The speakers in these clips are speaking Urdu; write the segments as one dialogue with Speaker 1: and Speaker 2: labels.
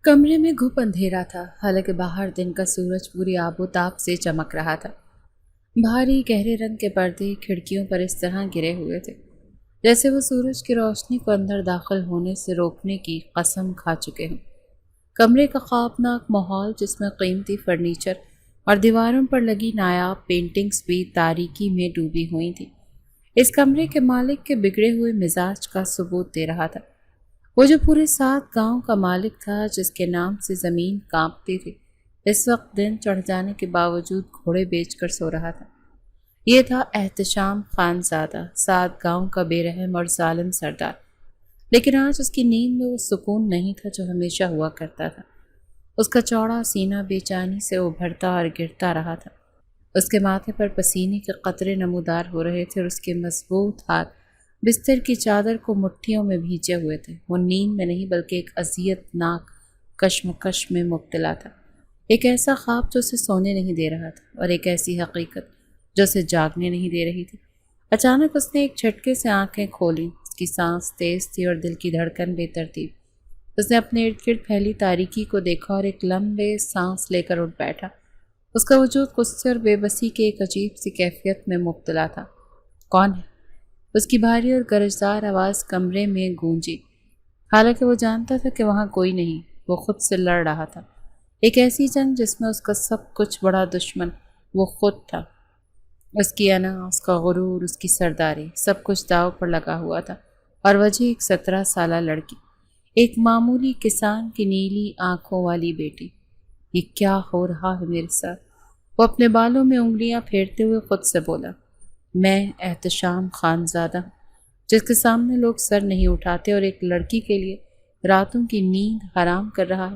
Speaker 1: کمرے میں گھپ اندھیرا تھا، حالانکہ باہر دن کا سورج پوری آبوتاب سے چمک رہا تھا۔ بھاری گہرے رنگ کے پردے کھڑکیوں پر اس طرح گرے ہوئے تھے جیسے وہ سورج کی روشنی کو اندر داخل ہونے سے روکنے کی قسم کھا چکے ہوں۔ کمرے کا خوابناک ماحول، جس میں قیمتی فرنیچر اور دیواروں پر لگی نایاب پینٹنگز بھی تاریکی میں ڈوبی ہوئی تھیں، اس کمرے کے مالک کے بگڑے ہوئے مزاج کا ثبوت دے رہا تھا۔ وہ جو پورے 7 گاؤں کا مالک تھا، جس کے نام سے زمین کانپتی تھی، اس وقت دن چڑھ جانے کے باوجود گھوڑے بیچ کر سو رہا تھا۔ یہ تھا احتشام خان زادہ، 7 گاؤں کا بے رحم اور ظالم سردار۔ لیکن آج اس کی نیند میں وہ سکون نہیں تھا جو ہمیشہ ہوا کرتا تھا۔ اس کا چوڑا سینہ بے چینی سے ابھرتا اور گرتا رہا تھا۔ اس کے ماتھے پر پسینے کے قطرے نمودار ہو رہے تھے اور اس کے مضبوط ہاتھ بستر کی چادر کو مٹھیوں میں بھینچے ہوئے تھے۔ وہ نیند میں نہیں بلکہ ایک اذیت ناک کشمکش میں مبتلا تھا۔ ایک ایسا خواب جو اسے سونے نہیں دے رہا تھا، اور ایک ایسی حقیقت جو اسے جاگنے نہیں دے رہی تھی۔ اچانک اس نے ایک جھٹکے سے آنکھیں کھولیں۔ اس کی سانس تیز تھی اور دل کی دھڑکن بے ترتیب۔ اس نے اپنے ارد گرد پھیلی تاریکی کو دیکھا اور ایک لمبے سانس لے کر اٹھ بیٹھا۔ اس کا وجود غصے اور بے بسی کے ایک عجیب سی کیفیت میں مبتلا تھا۔ کون ہے؟ اس کی بھاری اور گرجدار آواز کمرے میں گونجی، حالانکہ وہ جانتا تھا کہ وہاں کوئی نہیں۔ وہ خود سے لڑ رہا تھا، ایک ایسی جنگ جس میں اس کا سب کچھ بڑا دشمن وہ خود تھا۔ اس کی انا، اس کا غرور، اس کی سرداری، سب کچھ داؤ پر لگا ہوا تھا، اور وجہ ایک 17 سالہ لڑکی، ایک معمولی کسان کی نیلی آنکھوں والی بیٹی۔ یہ کیا ہو رہا ہے میرے ساتھ؟ وہ اپنے بالوں میں انگلیاں پھیرتے ہوئے خود سے بولا، میں احتشام خان زادہ ہوں، جس کے سامنے لوگ سر نہیں اٹھاتے اور ایک لڑکی کے لیے راتوں کی نیند حرام کر رہا ہے۔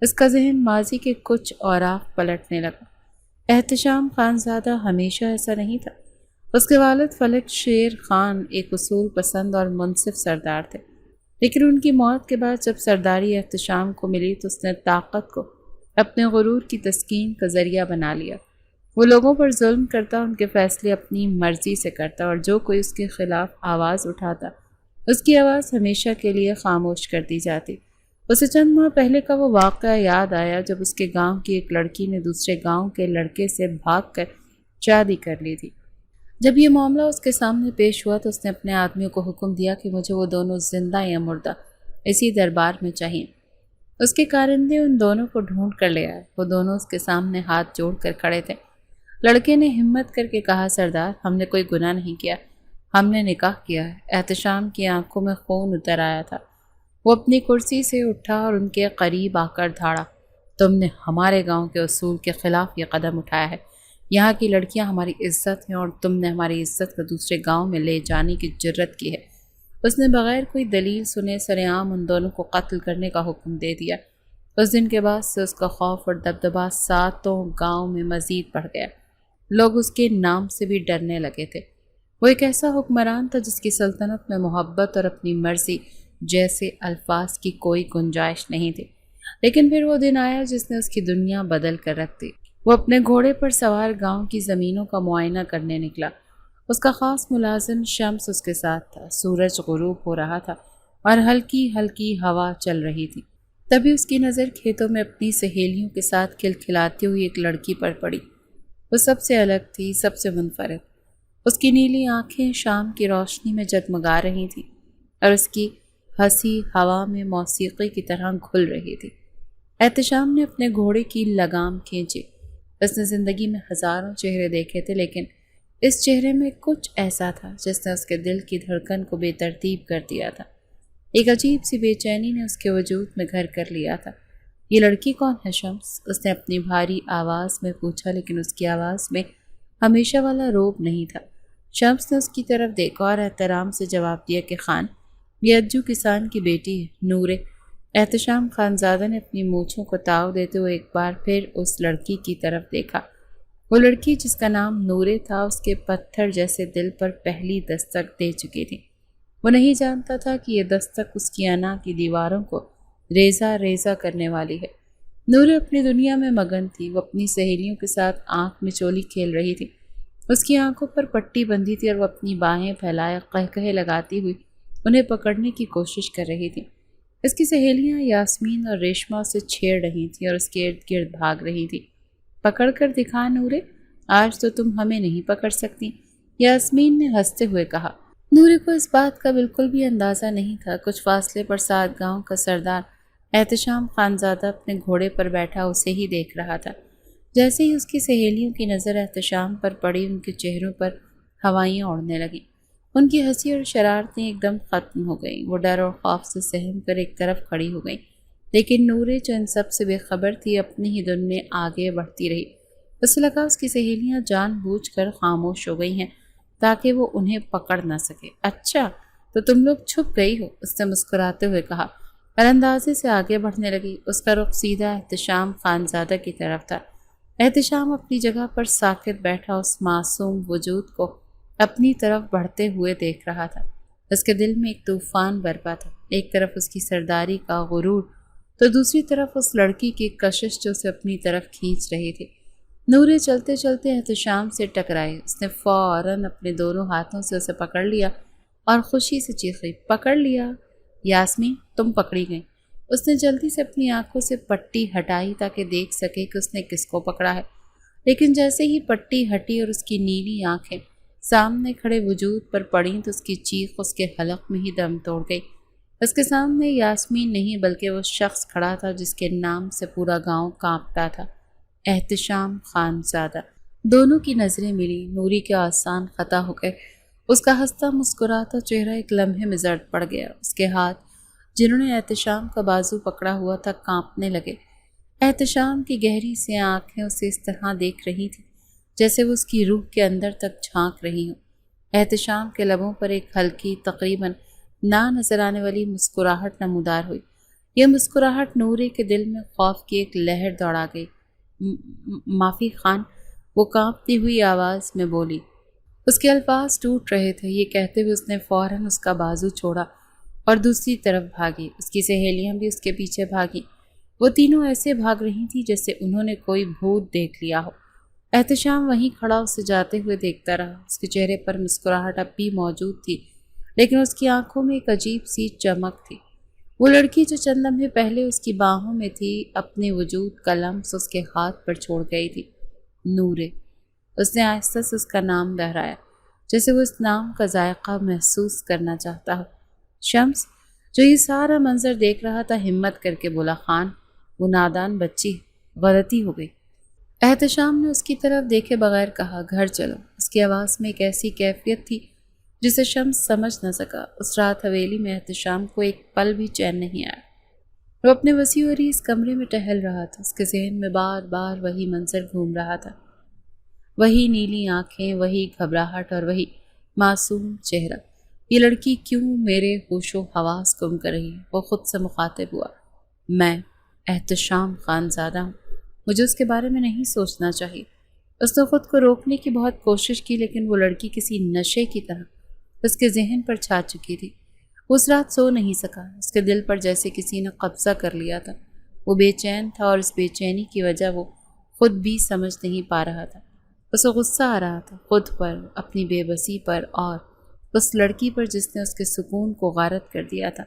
Speaker 1: اس کا ذہن ماضی کے کچھ اوراق پلٹنے لگا۔ احتشام خان زادہ ہمیشہ ایسا نہیں تھا۔ اس کے والد فلک شیر خان ایک اصول پسند اور منصف سردار تھے، لیکن ان کی موت کے بعد جب سرداری احتشام کو ملی تو اس نے طاقت کو اپنے غرور کی تسکین کا ذریعہ بنا لیا۔ وہ لوگوں پر ظلم کرتا، ان کے فیصلے اپنی مرضی سے کرتا، اور جو کوئی اس کے خلاف آواز اٹھاتا، اس کی آواز ہمیشہ کے لیے خاموش کر دی جاتی۔ اسے چند ماہ پہلے کا وہ واقعہ یاد آیا جب اس کے گاؤں کی ایک لڑکی نے دوسرے گاؤں کے لڑکے سے بھاگ کر شادی کر لی تھی۔ جب یہ معاملہ اس کے سامنے پیش ہوا تو اس نے اپنے آدمیوں کو حکم دیا کہ مجھے وہ دونوں زندہ یا مردہ اسی دربار میں چاہیے۔ اس کے کارندے ان دونوں کو ڈھونڈ کر لے آئے۔ وہ دونوں اس کے سامنے ہاتھ جوڑ کر کھڑے تھے۔ لڑکے نے ہمت کر کے کہا، سردار، ہم نے کوئی گناہ نہیں کیا، ہم نے نکاح کیا ہے۔ احتشام کی آنکھوں میں خون اتر آیا تھا۔ وہ اپنی کرسی سے اٹھا اور ان کے قریب آ کر دھاڑا، تم نے ہمارے گاؤں کے اصول کے خلاف یہ قدم اٹھایا ہے۔ یہاں کی لڑکیاں ہماری عزت ہیں، اور تم نے ہماری عزت کو دوسرے گاؤں میں لے جانے کی جرت کی ہے۔ اس نے بغیر کوئی دلیل سنے سر عام ان دونوں کو قتل کرنے کا حکم دے دیا۔ اس دن کے بعد سے اس کا خوف اور دبدبا 7 گاؤں میں مزید بڑھ گیا۔ لوگ اس کے نام سے بھی ڈرنے لگے تھے۔ وہ ایک ایسا حکمران تھا جس کی سلطنت میں محبت اور اپنی مرضی جیسے الفاظ کی کوئی گنجائش نہیں تھی۔ لیکن پھر وہ دن آیا جس نے اس کی دنیا بدل کر رکھ دی۔ وہ اپنے گھوڑے پر سوار گاؤں کی زمینوں کا معائنہ کرنے نکلا۔ اس کا خاص ملازم شمس اس کے ساتھ تھا۔ سورج غروب ہو رہا تھا اور ہلکی ہلکی ہوا چل رہی تھی۔ تبھی اس کی نظر کھیتوں میں اپنی سہیلیوں کے ساتھ کھلکھلاتی ہوئی ایک لڑکی پر پڑی۔ وہ سب سے الگ تھی، سب سے منفرد۔ اس کی نیلی آنکھیں شام کی روشنی میں جگمگا رہی تھیں، اور اس کی ہنسی ہوا میں موسیقی کی طرح گھل رہی تھی۔ احتشام نے اپنے گھوڑے کی لگام کھینچی۔ اس نے زندگی میں ہزاروں چہرے دیکھے تھے، لیکن اس چہرے میں کچھ ایسا تھا جس نے اس کے دل کی دھڑکن کو بے ترتیب کر دیا تھا۔ ایک عجیب سی بے چینی نے اس کے وجود میں گھر کر لیا تھا۔ یہ لڑکی کون ہے شمس؟ اس نے اپنی بھاری آواز میں پوچھا، لیکن اس کی آواز میں ہمیشہ والا روب نہیں تھا۔ شمس نے اس کی طرف دیکھا اور احترام سے جواب دیا کہ خان، یہ اجو کسان کی بیٹی ہے، نورے۔ احتشام خان زادہ نے اپنی مونچھوں کو تاؤ دیتے ہوئے ایک بار پھر اس لڑکی کی طرف دیکھا۔ وہ لڑکی جس کا نام نورے تھا، اس کے پتھر جیسے دل پر پہلی دستک دے چکی تھی۔ وہ نہیں جانتا تھا کہ یہ دستک اس کی انا کی دیواروں کو ریزہ ریزہ کرنے والی ہے۔ نورے اپنی دنیا میں مگن تھی۔ وہ اپنی سہیلیوں کے ساتھ آنکھ مچولی کھیل رہی تھی۔ اس کی آنکھوں پر پٹی بندھی تھی اور وہ اپنی باہیں پھیلائے قہقہے لگاتی ہوئی انہیں پکڑنے کی کوشش کر رہی تھی۔ اس کی سہیلیاں یاسمین اور ریشما اسے چھیڑ رہی تھیں اور اس کے ارد گرد بھاگ رہی تھیں۔ پکڑ کر دکھا نورے، آج تو تم ہمیں نہیں پکڑ سکتی، یاسمین نے ہنستے ہوئے کہا۔ نورے کو اس بات کا بالکل بھی اندازہ نہیں تھا۔ کچھ فاصلے پر سات گاؤں کا سردار احتشام خانزادہ اپنے گھوڑے پر بیٹھا اسے ہی دیکھ رہا تھا۔ جیسے ہی اس کی سہیلیوں کی نظر احتشام پر پڑی، ان کے چہروں پر ہوائیاں اڑنے لگیں۔ ان کی ہنسی اور شرارتیں ایک دم ختم ہو گئیں۔ وہ ڈر اور خوف سے سہم کر ایک طرف کھڑی ہو گئیں، لیکن نورے جو ان سب سے بے خبر تھی اپنی ہی دھن میں آگے بڑھتی رہی۔ اسے لگا اس کی سہیلیاں جان بوجھ کر خاموش ہو گئی ہیں تاکہ وہ انہیں پکڑ نہ سکے۔ اچھا تو تم لوگ چھپ گئی ہو، اس نے مسکراتے ہوئے کہا اور اندازے سے آگے بڑھنے لگی۔ اس کا رخ سیدھا احتشام خانزادہ کی طرف تھا۔ احتشام اپنی جگہ پر ساکت بیٹھا اس معصوم وجود کو اپنی طرف بڑھتے ہوئے دیکھ رہا تھا۔ اس کے دل میں ایک طوفان برپا تھا، ایک طرف اس کی سرداری کا غرور تو دوسری طرف اس لڑکی کی کشش جو اسے اپنی طرف کھینچ رہی تھی۔ نورے چلتے چلتے احتشام سے ٹکرائی۔ اس نے فوراً اپنے دونوں ہاتھوں سے اسے پکڑ لیا اور خوشی سے چیخی، پکڑ لیا یاسمین، تم پکڑی گئی۔ اس نے جلدی سے اپنی آنکھوں سے پٹی ہٹائی تاکہ دیکھ سکے کہ اس نے کس کو پکڑا ہے، لیکن جیسے ہی پٹی ہٹی اور اس کی نیلی آنکھیں سامنے کھڑے وجود پر پڑیں تو اس کی چیخ اس کے حلق میں ہی دم توڑ گئی۔ اس کے سامنے یاسمین نہیں بلکہ وہ شخص کھڑا تھا جس کے نام سے پورا گاؤں کانپتا تھا، احتشام خانزادہ۔ دونوں کی نظریں ملی، نوری کے آسان خطا ہو گئے۔ اس کا ہنستا مسکراتا چہرہ ایک لمحے میں زرد پڑ گیا۔ اس کے ہاتھ جنہوں نے احتشام کا بازو پکڑا ہوا تھا کانپنے لگے۔ احتشام کی گہری سی آنکھیں اسے اس طرح دیکھ رہی تھی جیسے وہ اس کی روح کے اندر تک جھانک رہی ہوں۔ احتشام کے لبوں پر ایک ہلکی، تقریباً نہ نظر آنے والی مسکراہٹ نمودار ہوئی۔ یہ مسکراہٹ نورے کے دل میں خوف کی ایک لہر دوڑا گئی۔ معافی خان، وہ کانپتی ہوئی آواز میں بولی۔ اس کے الفاظ ٹوٹ رہے تھے۔ یہ کہتے ہوئے اس نے فوراً اس کا بازو چھوڑا اور دوسری طرف بھاگی۔ اس کی سہیلیاں بھی اس کے پیچھے بھاگیں۔ وہ تینوں ایسے بھاگ رہی تھیں جیسے انہوں نے کوئی بھوت دیکھ لیا ہو۔ احتشام وہیں کھڑا اسے جاتے ہوئے دیکھتا رہا۔ اس کے چہرے پر مسکراہٹ اب بھی موجود تھی، لیکن اس کی آنکھوں میں ایک عجیب سی چمک تھی۔ وہ لڑکی جو چند لمحے پہلے اس کی باہوں میں تھی، اپنے وجود کا لمس اس کے ہاتھ پر چھوڑ گئی تھی۔ نورے، اس نے آہستہ سے اس کا نام دہرایا جیسے وہ اس نام کا ذائقہ محسوس کرنا چاہتا ہو۔ شمس، جو یہ سارا منظر دیکھ رہا تھا، ہمت کر کے بولا، خان، وہ نادان بچی، غلطی ہو گئی۔ احتشام نے اس کی طرف دیکھے بغیر کہا، گھر چلو۔ اس کی آواز میں ایک ایسی کیفیت تھی جسے شمس سمجھ نہ سکا۔ اس رات حویلی میں احتشام کو ایک پل بھی چین نہیں آیا۔ وہ اپنے وسیع و اس کمرے میں ٹہل رہا تھا۔ اس کے ذہن میں بار بار وہی منظر گھوم رہا تھا، وہی نیلی آنکھیں، وہی گھبراہٹ اور وہی معصوم چہرہ۔ یہ لڑکی کیوں میرے ہوش و حواس گم کر رہی ہے؟ وہ خود سے مخاطب ہوا، میں احتشام خانزادہ ہوں، مجھے اس کے بارے میں نہیں سوچنا چاہیے۔ اس نے خود کو روکنے کی بہت کوشش کی، لیکن وہ لڑکی کسی نشے کی طرح اس کے ذہن پر چھا چکی تھی۔ وہ اس رات سو نہیں سکا۔ اس کے دل پر جیسے کسی نے قبضہ کر لیا تھا۔ وہ بے چین تھا اور اس بے چینی کی وجہ وہ خود بھی سمجھ نہیں پا رہا تھا۔ اسے غصہ آ رہا تھا، خود پر، اپنی بے بسی پر اور اس لڑکی پر جس نے اس کے سکون کو غارت کر دیا تھا۔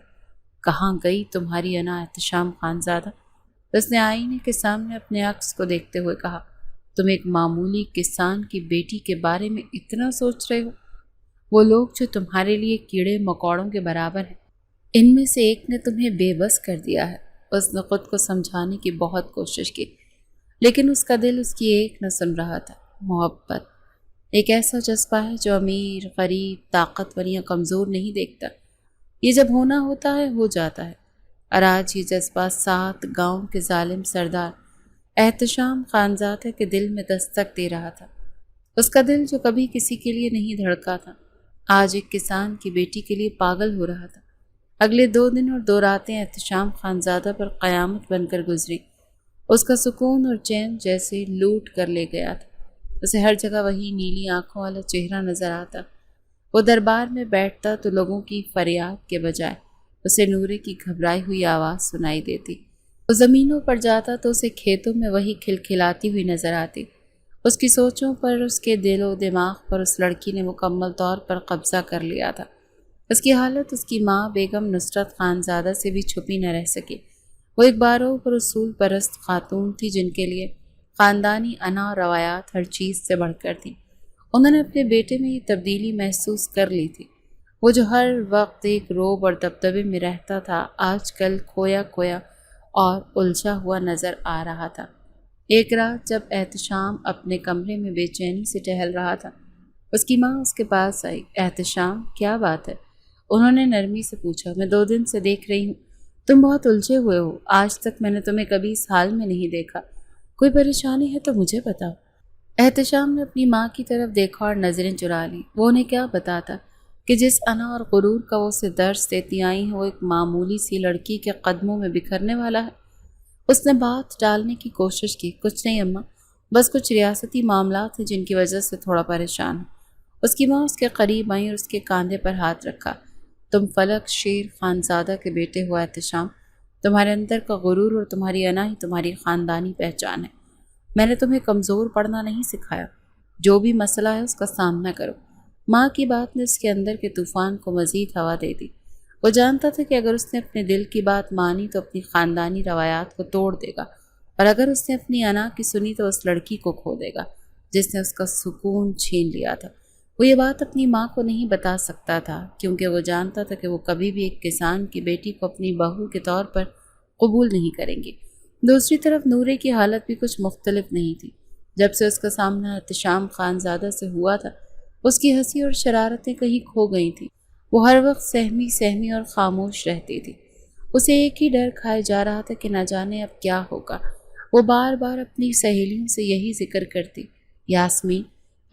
Speaker 1: کہاں گئی تمہاری انا احتشام خانزادہ؟ اس نے آئینے کے سامنے اپنے عکس کو دیکھتے ہوئے کہا، تم ایک معمولی کسان کی بیٹی کے بارے میں اتنا سوچ رہے ہو؟ وہ لوگ جو تمہارے لیے کیڑے مکوڑوں کے برابر ہیں، ان میں سے ایک نے تمہیں بے بس کر دیا ہے۔ اس نے خود کو سمجھانے کی بہت کوشش کی، لیکن اس کا دل اس کی ایک نہ سن رہا تھا۔ محبت ایک ایسا جذبہ ہے جو امیر، غریب، طاقتور یا کمزور نہیں دیکھتا۔ یہ جب ہونا ہوتا ہے ہو جاتا ہے۔ اور آج یہ جذبہ 7 گاؤں کے ظالم سردار احتشام خانزادہ کے دل میں دستک دے رہا تھا۔ اس کا دل جو کبھی کسی کے لیے نہیں دھڑکا تھا، آج ایک کسان کی بیٹی کے لیے پاگل ہو رہا تھا۔ اگلے 2 دن اور 2 راتیں احتشام خانزادہ پر قیامت بن کر گزری۔ اس کا سکون اور چین جیسے لوٹ کر لے گیا تھا۔ اسے ہر جگہ وہی نیلی آنکھوں والا چہرہ نظر آتا۔ وہ دربار میں بیٹھتا تو لوگوں کی فریاد کے بجائے اسے نورے کی گھبرائی ہوئی آواز سنائی دیتی۔ وہ زمینوں پر جاتا تو اسے کھیتوں میں وہی کھلکھلاتی ہوئی نظر آتی۔ اس کی سوچوں پر، اس کے دل و دماغ پر اس لڑکی نے مکمل طور پر قبضہ کر لیا تھا۔ اس کی حالت اس کی ماں بیگم نصرت خانزادہ سے بھی چھپی نہ رہ سکی۔ وہ ایک بارو پر اصول پرست خاتون تھی جن کے لیے خاندانی انا اور روایات ہر چیز سے بڑھ کر تھیں۔ انہوں نے اپنے بیٹے میں یہ تبدیلی محسوس کر لی تھی۔ وہ جو ہر وقت ایک روب اور دبدبے میں رہتا تھا آج کل کھویا کھویا اور الجھا ہوا نظر آ رہا تھا۔ ایک رات جب احتشام اپنے کمرے میں بے چینی سے ٹہل رہا تھا، اس کی ماں اس کے پاس آئی۔ احتشام، کیا بات ہے؟ انہوں نے نرمی سے پوچھا۔ میں 2 دن سے دیکھ رہی ہوں تم بہت الجھے ہوئے ہو، آج تک میں نے تمہیں کبھی اس حال میں نہیں دیکھا، کوئی پریشانی ہے تو مجھے بتاؤ۔ احتشام نے اپنی ماں کی طرف دیکھا اور نظریں چرا لیں۔ وہ انہیں کیا بتاتا کہ جس انا اور غرور کا وہ اسے درس دیتی آئی ہیں وہ ایک معمولی سی لڑکی کے قدموں میں بکھرنے والا ہے۔ اس نے بات ٹالنے کی کوشش کی۔ کچھ نہیں اماں، بس کچھ ریاستی معاملات ہیں جن کی وجہ سے تھوڑا پریشان ہوں۔ اس کی ماں اس کے قریب آئی اور اس کے کاندھے پر ہاتھ رکھا۔ تم فلک شیر خانزادہ کے بیٹے ہو احتشام، تمہارے اندر کا غرور اور تمہاری انا ہی تمہاری خاندانی پہچان ہے۔ میں نے تمہیں کمزور پڑنا نہیں سکھایا، جو بھی مسئلہ ہے اس کا سامنا کرو۔ ماں کی بات نے اس کے اندر کے طوفان کو مزید ہوا دے دی۔ وہ جانتا تھا کہ اگر اس نے اپنے دل کی بات مانی تو اپنی خاندانی روایات کو توڑ دے گا، اور اگر اس نے اپنی انا کی سنی تو اس لڑکی کو کھو دے گا جس نے اس کا سکون چھین لیا تھا۔ وہ یہ بات اپنی ماں کو نہیں بتا سکتا تھا کیونکہ وہ جانتا تھا کہ وہ کبھی بھی ایک کسان کی بیٹی کو اپنی بہو کے طور پر قبول نہیں کریں گی۔ دوسری طرف نورے کی حالت بھی کچھ مختلف نہیں تھی۔ جب سے اس کا سامنا احتشام خانزادہ سے ہوا تھا اس کی ہنسی اور شرارتیں کہیں کھو گئی تھیں۔ وہ ہر وقت سہمی سہمی اور خاموش رہتی تھی۔ اسے ایک ہی ڈر کھائے جا رہا تھا کہ نہ جانے اب کیا ہوگا۔ وہ بار بار اپنی سہیلیوں سے یہی ذکر کرتی، یاسمین،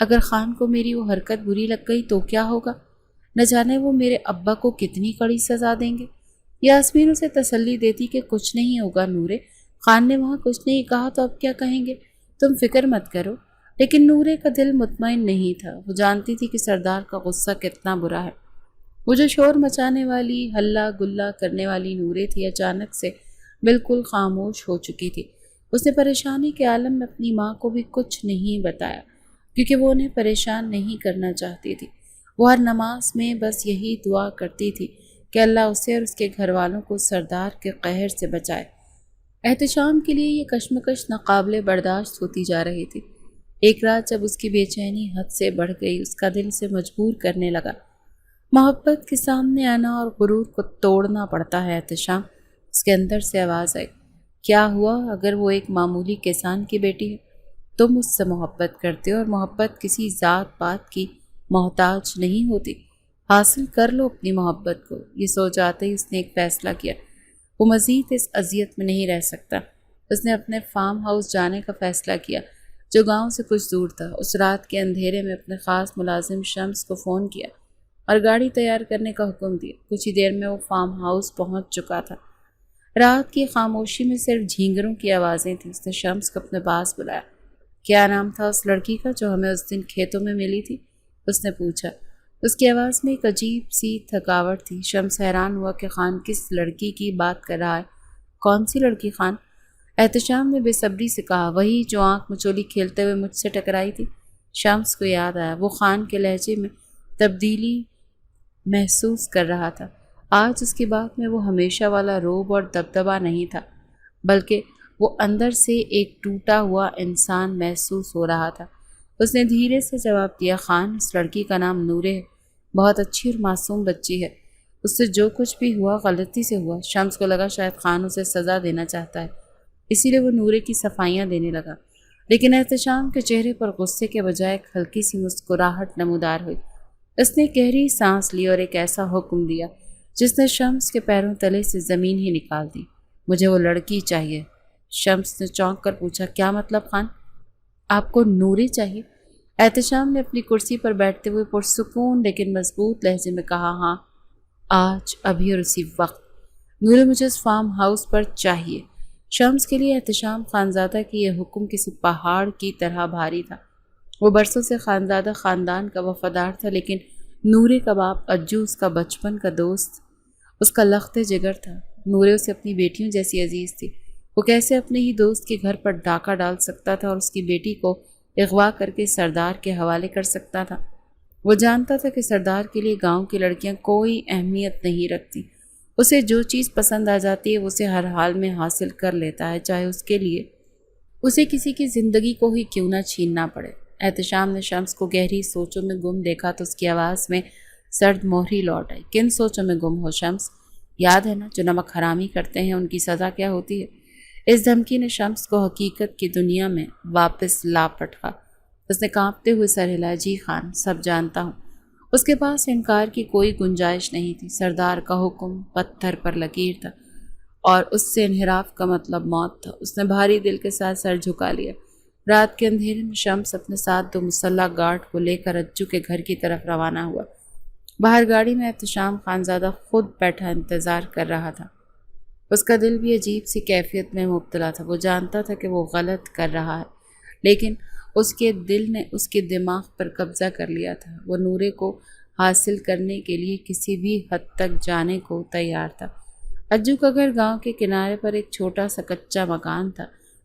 Speaker 1: اگر خان کو میری وہ حرکت بری لگ گئی تو کیا ہوگا؟ نہ جانے وہ میرے ابا کو کتنی کڑی سزا دیں گے۔ یاسمین اسے تسلی دیتی کہ کچھ نہیں ہوگا نورے، خان نے وہاں کچھ نہیں کہا تو اب کیا کہیں گے، تم فکر مت کرو۔ لیکن نورے کا دل مطمئن نہیں تھا۔ وہ جانتی تھی کہ سردار کا غصہ کتنا برا ہے۔ وہ جو شور مچانے والی، ہلا گلا کرنے والی نورے تھی اچانک سے بالکل خاموش ہو چکی تھی۔ اس نے پریشانی کے عالم میں اپنی ماں کو بھی کچھ نہیں بتایا کیونکہ وہ انہیں پریشان نہیں کرنا چاہتی تھی۔ وہ ہر نماز میں بس یہی دعا کرتی تھی کہ اللہ اسے اور اس کے گھر والوں کو سردار کے قہر سے بچائے۔ احتشام کے لیے یہ کشمکش ناقابل برداشت ہوتی جا رہی تھی۔ ایک رات جب اس کی بے چینی حد سے بڑھ گئی، اس کا دل سے مجبور کرنے لگا۔ محبت کے سامنے انا اور غرور کو توڑنا پڑتا ہے احتشام۔ اس کے اندر سے آواز آئی، کیا ہوا اگر وہ ایک معمولی کسان کی بیٹی ہے؟ تم اس سے محبت کرتے ہو اور محبت کسی ذات پات کی محتاج نہیں ہوتی۔ حاصل کر لو اپنی محبت کو۔ یہ سوچ آتے ہی اس نے ایک فیصلہ کیا، وہ مزید اس اذیت میں نہیں رہ سکتا۔ اس نے اپنے فارم ہاؤس جانے کا فیصلہ کیا جو گاؤں سے کچھ دور تھا۔ اس رات کے اندھیرے میں اپنے خاص ملازم شمس کو فون کیا اور گاڑی تیار کرنے کا حکم دیا۔ کچھ ہی دیر میں وہ فارم ہاؤس پہنچ چکا تھا۔ رات کی خاموشی میں صرف جھینگروں کی آوازیں تھیں۔ اس نے شمس کو اپنے پاس بلایا۔ کیا نام تھا اس لڑکی کا جو ہمیں اس دن کھیتوں میں ملی تھی؟ اس نے پوچھا۔ اس کی آواز میں ایک عجیب سی تھکاوٹ تھی۔ شمس حیران ہوا کہ خان کس لڑکی کی بات کر رہا ہے۔ کون سی لڑکی خان؟ احتشام نے بے صبری سے کہا۔ وہی جو آنکھ مچولی کھیلتے ہوئے مجھ سے ٹکرائی تھی۔ شمس کو یاد آیا۔ وہ خان کے لہجے میں تبدیلی محسوس کر رہا تھا۔ آج اس کی بات میں وہ ہمیشہ والا روب اور دبدبا نہیں تھا بلکہ وہ اندر سے ایک ٹوٹا ہوا انسان محسوس ہو رہا تھا۔ اس نے دھیرے سے جواب دیا، خان، اس لڑکی کا نام نورے ہے، بہت اچھی اور معصوم بچی ہے، اس سے جو کچھ بھی ہوا غلطی سے ہوا۔ شمس کو لگا شاید خان اسے سزا دینا چاہتا ہے، اسی لیے وہ نورے کی صفائیاں دینے لگا۔ لیکن احتشام کے چہرے پر غصے کے بجائے ایک ہلکی سی مسکراہٹ نمودار ہوئی۔ اس نے گہری سانس لی اور ایک ایسا حکم دیا جس نے شمس کے پیروں تلے سے زمین ہی نکال دی۔ مجھے وہ لڑکی چاہیے۔ شمس نے چونک کر پوچھا، کیا مطلب خان؟ آپ کو نوری چاہیے؟ احتشام نے اپنی کرسی پر بیٹھتے ہوئے پرسکون لیکن مضبوط لہجے میں کہا، ہاں، آج، ابھی اور اسی وقت۔ نورے مجھے اس فارم ہاؤس پر چاہیے۔ شمس کے لیے احتشام خانزادہ کی یہ حکم کسی پہاڑ کی طرح بھاری تھا۔ وہ برسوں سے خانزادہ خاندان کا وفادار تھا، لیکن نورے کا باپ اجو اس کا بچپن کا دوست، اس کا لخت جگر تھا۔ نورے اسے اپنی بیٹیوں جیسی عزیز تھی۔ وہ کیسے اپنے ہی دوست کے گھر پر ڈاکہ ڈال سکتا تھا اور اس کی بیٹی کو اغوا کر کے سردار کے حوالے کر سکتا تھا؟ وہ جانتا تھا کہ سردار کے لیے گاؤں کی لڑکیاں کوئی اہمیت نہیں رکھتی، اسے جو چیز پسند آ جاتی ہے وہ اسے ہر حال میں حاصل کر لیتا ہے، چاہے اس کے لیے اسے کسی کی زندگی کو ہی کیوں نہ چھیننا پڑے۔ احتشام نے شمس کو گہری سوچوں میں گم دیکھا تو اس کی آواز میں سرد مہری لوٹ آئی۔ کن سوچوں میں گم ہو شمس؟ یاد ہے نا، جو نمک حرامی کرتے ہیں ان کی سزا کیا ہوتی ہے؟ اس دھمکی نے شمس کو حقیقت کی دنیا میں واپس لا پٹکا۔ اس نے کانپتے ہوئے سر ہلایا۔ جی خان، سب جانتا ہوں۔ اس کے پاس انکار کی کوئی گنجائش نہیں تھی۔ سردار کا حکم پتھر پر لکیر تھا اور اس سے انحراف کا مطلب موت تھا۔ اس نے بھاری دل کے ساتھ سر جھکا لیا۔ رات کے اندھیرے میں شمس اپنے ساتھ 2 مسلح گارڈ کو لے کر اجو کے گھر کی طرف روانہ ہوا۔ باہر گاڑی میں احتشام خانزادہ خود بیٹھا انتظار کر رہا تھا۔ اس کا دل بھی عجیب سی کیفیت میں مبتلا تھا۔ وہ جانتا تھا کہ وہ غلط کر رہا ہے، لیکن اس کے دل نے اس کے دماغ پر قبضہ کر لیا تھا۔ وہ نورے کو حاصل کرنے کے لیے کسی بھی حد تک جانے کو تیار تھا۔ اجو کا گھر گاؤں کے کنارے پر ایک چھوٹا سا کچا مکان تھا۔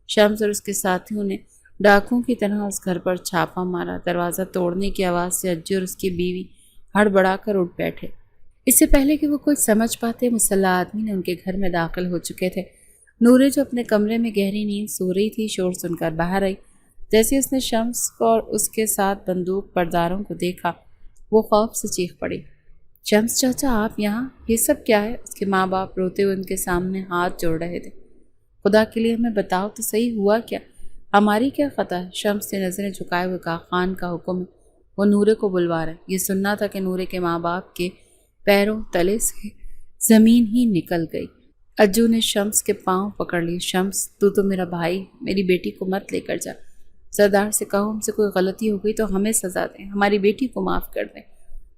Speaker 1: شمس اور اس کے ساتھیوں نے ڈاکوں کی طرح اس گھر پر چھاپا مارا۔ دروازہ توڑنے کی آواز سے اجو اور اس کی بیوی ہڑبڑا کر اٹھ بیٹھے۔ اس سے پہلے کہ وہ کچھ سمجھ پاتے، مسلح آدمی نے ان کے گھر میں داخل ہو چکے تھے۔ نورے جو اپنے کمرے میں گہری نیند سو رہی تھی، شور سن کر باہر آئی۔ جیسے اس نے شمس کو اور اس کے ساتھ بندوق برداروں کو دیکھا، وہ خوف سے چیخ پڑی۔ شمس چاچا، آپ یہاں؟ یہ سب کیا ہے؟ اس کے ماں باپ روتے ہوئے ان کے سامنے ہاتھ جوڑ رہے تھے۔ خدا کے لیے ہمیں بتاؤ تو صحیح، ہوا کیا؟ ہماری کیا خطا ہے؟ شمس نے نظریں جھکائے ہوئے کہا۔ خان کا حکم ہے، وہ نورے کو بلوا رہے۔ یہ سننا تھا کہ نورے کے ماں باپ کے پیروں تلے سے زمین ہی نکل گئی۔ اجو نے شمس کے پاؤں پکڑ لی۔ شمس، تو میرا بھائی، میری بیٹی کو مت لے کر جا۔ سردار سے کہو ہم سے کوئی غلطی ہو گئی تو ہمیں سزا دیں، ہماری بیٹی کو معاف کر دیں۔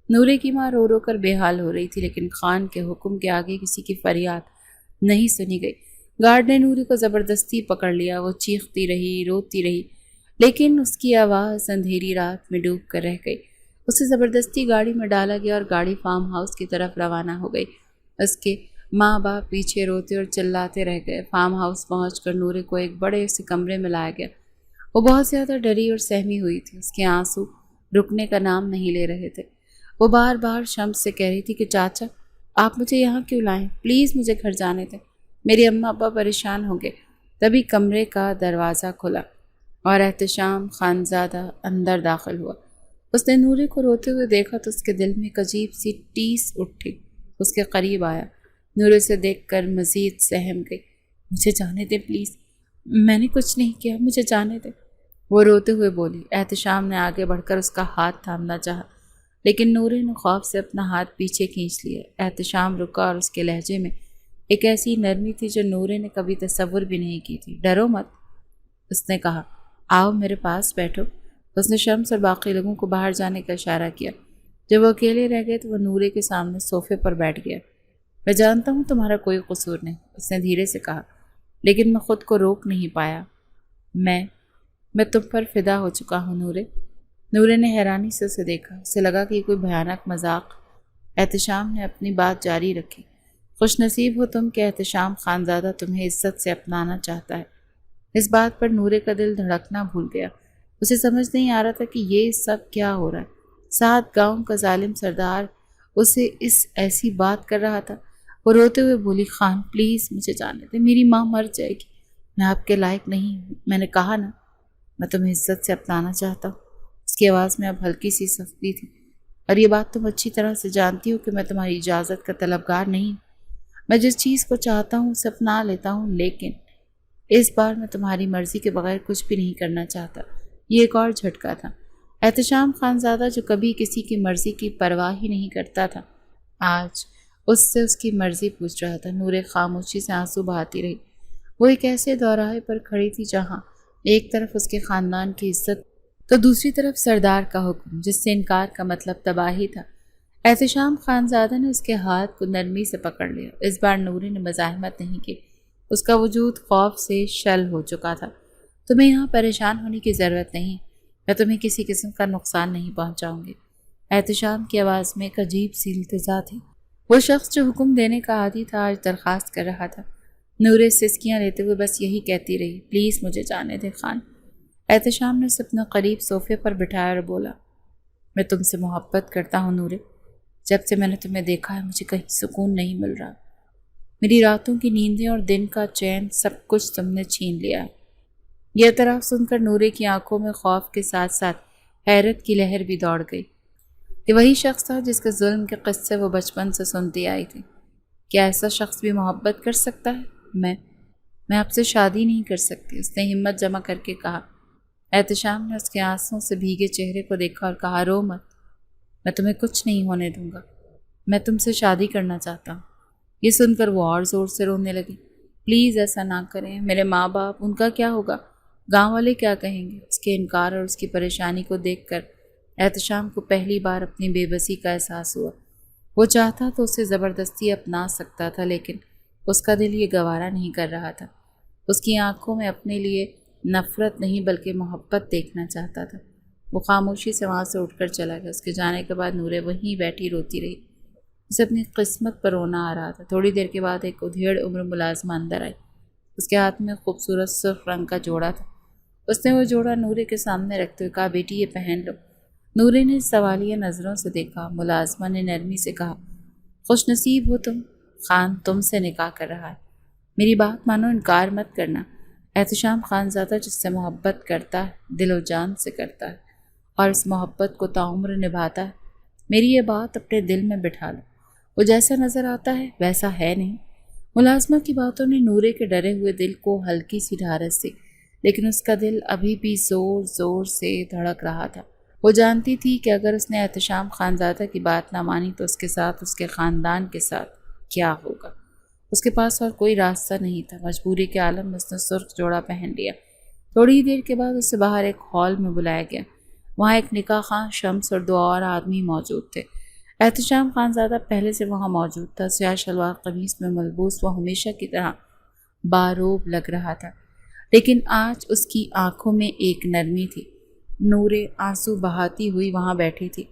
Speaker 1: نورے کی ماں رو رو کر بے حال ہو رہی تھی، لیکن خان کے حکم کے آگے کسی کی فریاد نہیں سنی گئی۔ گارڈ نے نورے کو زبردستی پکڑ لیا۔ وہ چیختی رہی، روتی رہی، لیکن اس کی آواز اندھیری رات میں ڈوب کر رہ گئی۔ اسے زبردستی گاڑی میں ڈالا گیا اور گاڑی فارم ہاؤس کی طرف روانہ ہو گئی۔ اس کے ماں باپ پیچھے روتے اور چلاتے رہ گئے۔ فارم ہاؤس پہنچ کر نورے کو ایک بڑے سے کمرے میں لایا گیا۔ وہ بہت زیادہ ڈری اور سہمی ہوئی تھی۔ اس کے آنسو رکنے کا نام نہیں لے رہے تھے۔ وہ بار بار شمس سے کہہ رہی تھی کہ چاچا، آپ مجھے یہاں کیوں لائیں؟ پلیز مجھے گھر جانے دیں، میری اماں ابا پریشان ہوں گے۔ تبھی کمرے کا دروازہ کھلا اور احتشام خانزادہ اندر داخل ہوا۔ اس نے نورے کو روتے ہوئے دیکھا تو اس کے دل میں ایک عجیب سی ٹیس اٹھی۔ اس کے قریب آیا، نورے سے دیکھ کر مزید سہم گئی۔ مجھے جانے دیں پلیز، میں نے کچھ نہیں کیا، مجھے جانے دیں، وہ روتے ہوئے بولی۔ احتشام نے آگے بڑھ کر اس کا ہاتھ تھامنا چاہا، لیکن نورے نے خوف سے اپنا ہاتھ پیچھے کھینچ لیا۔ احتشام رکا اور اس کے لہجے میں ایک ایسی نرمی تھی جو نورے نے کبھی تصور بھی نہیں کی تھی۔ ڈرو مت، اس نے کہا، آؤ میرے پاس بیٹھو۔ اس نے شمس اور باقی لوگوں کو باہر جانے کا اشارہ کیا۔ جب وہ اکیلے رہ گئے تو وہ نورے کے سامنے صوفے پر بیٹھ گیا۔ میں جانتا ہوں تمہارا کوئی قصور نہیں، اس نے دھیرے سے کہا، لیکن میں خود کو روک نہیں پایا۔ میں تم پر فدا ہو چکا ہوں نورے۔ نورے نے حیرانی سے اسے دیکھا۔ اسے لگا کہ یہ کوئی بھیانک مذاق۔ احتشام نے اپنی بات جاری رکھی۔ خوش نصیب ہو تم کہ احتشام خانزادہ تمہیں عزت سے اپنانا چاہتا ہے۔ اس بات پر نورے کا دل دھڑکنا بھول گیا۔ اسے سمجھ نہیں آ رہا تھا کہ یہ سب کیا ہو رہا ہے۔ 7 گاؤں کا ظالم سردار اسے ایسی بات کر رہا تھا۔ وہ روتے ہوئے بولی، خان پلیز مجھے جانے دے، میری ماں مر جائے گی، میں آپ کے لائق نہیں ہوں۔ میں نے کہا نا، میں تمہیں عزت سے اپنانا چاہتا ہوں۔ اس کی آواز میں اب ہلکی سی سختی تھی۔ اور یہ بات تم اچھی طرح سے جانتی ہو کہ میں تمہاری اجازت کا طلبگار نہیں ہوں۔ میں جس چیز کو چاہتا ہوں اسے اپنا لیتا ہوں، لیکن اس بار میں تمہاری مرضی کے بغیر کچھ بھی نہیں کرنا چاہتا۔ یہ ایک اور جھٹکا تھا۔ احتشام خانزادہ جو کبھی کسی کی مرضی کی پرواہ ہی نہیں کرتا تھا، آج اس سے اس کی مرضی پوچھ رہا تھا۔ نورے خاموشی سے آنسو بہاتی رہی۔ وہ ایک ایسے دوراہے پر کھڑی تھی جہاں ایک طرف اس کے خاندان کی عزت تو دوسری طرف سردار کا حکم، جس سے انکار کا مطلب تباہی تھا۔ احتشام خانزادہ نے اس کے ہاتھ کو نرمی سے پکڑ لیا۔ اس بار نورے نے مزاحمت نہیں کی۔ اس کا وجود خوف سے شل ہو چکا تھا۔ تمہیں یہاں پریشان ہونے کی ضرورت نہیں، میں تمہیں کسی قسم کا نقصان نہیں پہنچاؤں گی۔ احتشام کی آواز میں ایک عجیب سی التجا تھی۔ وہ شخص جو حکم دینے کا عادی تھا آج درخواست کر رہا تھا۔ نورے سسکیاں لیتے ہوئے بس یہی کہتی رہی، پلیز مجھے جانے دے خان۔ احتشام نے اسے اپنا قریب صوفے پر بٹھایا اور بولا، میں تم سے محبت کرتا ہوں نورے، جب سے میں نے تمہیں دیکھا ہے مجھے کہیں سکون نہیں مل رہا، میری راتوں کی نیندیں اور دن کا چین سب کچھ تم نے چھین لیا ہے۔ یہ اعتراف سن کر نورے کی آنکھوں میں خوف کے ساتھ ساتھ حیرت کی لہر بھی دوڑ گئی۔ یہ وہی شخص تھا جس کے ظلم کے قصے وہ بچپن سے سنتی آئی تھی۔ کیا ایسا شخص بھی محبت کر سکتا ہے؟ میں آپ سے شادی نہیں کر سکتی، اس نے ہمت جمع کر کے کہا۔ احتشام نے اس کے آنسوں سے بھیگے چہرے کو دیکھا اور کہا، رو مت، میں تمہیں کچھ نہیں ہونے دوں گا، میں تم سے شادی کرنا چاہتا ہوں۔ یہ سن کر وہ اور زور سے رونے لگی۔ پلیز ایسا نہ کریں، میرے ماں باپ، ان کا کیا ہوگا، گاؤں والے کیا کہیں گے؟ اس کے انکار اور اس کی پریشانی کو دیکھ کر احتشام کو پہلی بار اپنی بے بسی کا احساس ہوا۔ وہ چاہتا تو اسے زبردستی اپنا سکتا تھا، لیکن اس کا دل یہ گوارا نہیں کر رہا تھا۔ اس کی آنکھوں میں اپنے لیے نفرت نہیں بلکہ محبت دیکھنا چاہتا تھا۔ وہ خاموشی سے وہاں سے اٹھ کر چلا گیا۔ اس کے جانے کے بعد نورے وہیں بیٹھی روتی رہی۔ اسے اپنی قسمت پر رونا آ رہا تھا۔ تھوڑی دیر کے بعد ایک ادھیڑ عمر ملازمہ اندر آئی۔ اس کے ہاتھ میں خوبصورت سرخ رنگ کا جوڑا تھا۔ اس نے وہ جوڑا نورے کے سامنے رکھتے ہوئے کہا، بیٹی یہ پہن لو۔ نورے نے سوالیہ نظروں سے دیکھا۔ ملازمہ نے نرمی سے کہا، خوش نصیب ہو تم، خان تم سے نکاح کر رہا ہے، میری بات مانو، انکار مت کرنا۔ احتشام خانزادہ جس سے محبت کرتا ہے دل و جان سے کرتا ہے اور اس محبت کو تعمر نبھاتا ہے۔ میری یہ بات اپنے دل میں بٹھا لو، وہ جیسا نظر آتا ہے ویسا ہے نہیں۔ ملازمہ کی باتوں نے نورے کے ڈرے ہوئے دل کو ہلکی سی ڈھارس دی، لیکن اس کا دل ابھی بھی زور زور سے دھڑک رہا تھا۔ وہ جانتی تھی کہ اگر اس نے احتشام خانزادہ کی بات نہ مانی تو اس کے ساتھ، اس کے خاندان کے ساتھ کیا ہوگا۔ اس کے پاس اور کوئی راستہ نہیں تھا۔ مجبوری کے عالم میں اس نے سرخ جوڑا پہن لیا۔ تھوڑی ہی دیر کے بعد اسے باہر ایک ہال میں بلایا گیا۔ وہاں ایک نکاح خواہ شمس اور 2 اور آدمی موجود تھے۔ احتشام خانزادہ پہلے سے وہاں موجود تھا۔ سیاہ شلوار قمیص میں ملبوس وہ ہمیشہ کی طرح باروب لگ رہا تھا، لیکن آج اس کی آنکھوں میں ایک نرمی تھی۔ نورے آنسو بہاتی ہوئی وہاں بیٹھی تھی۔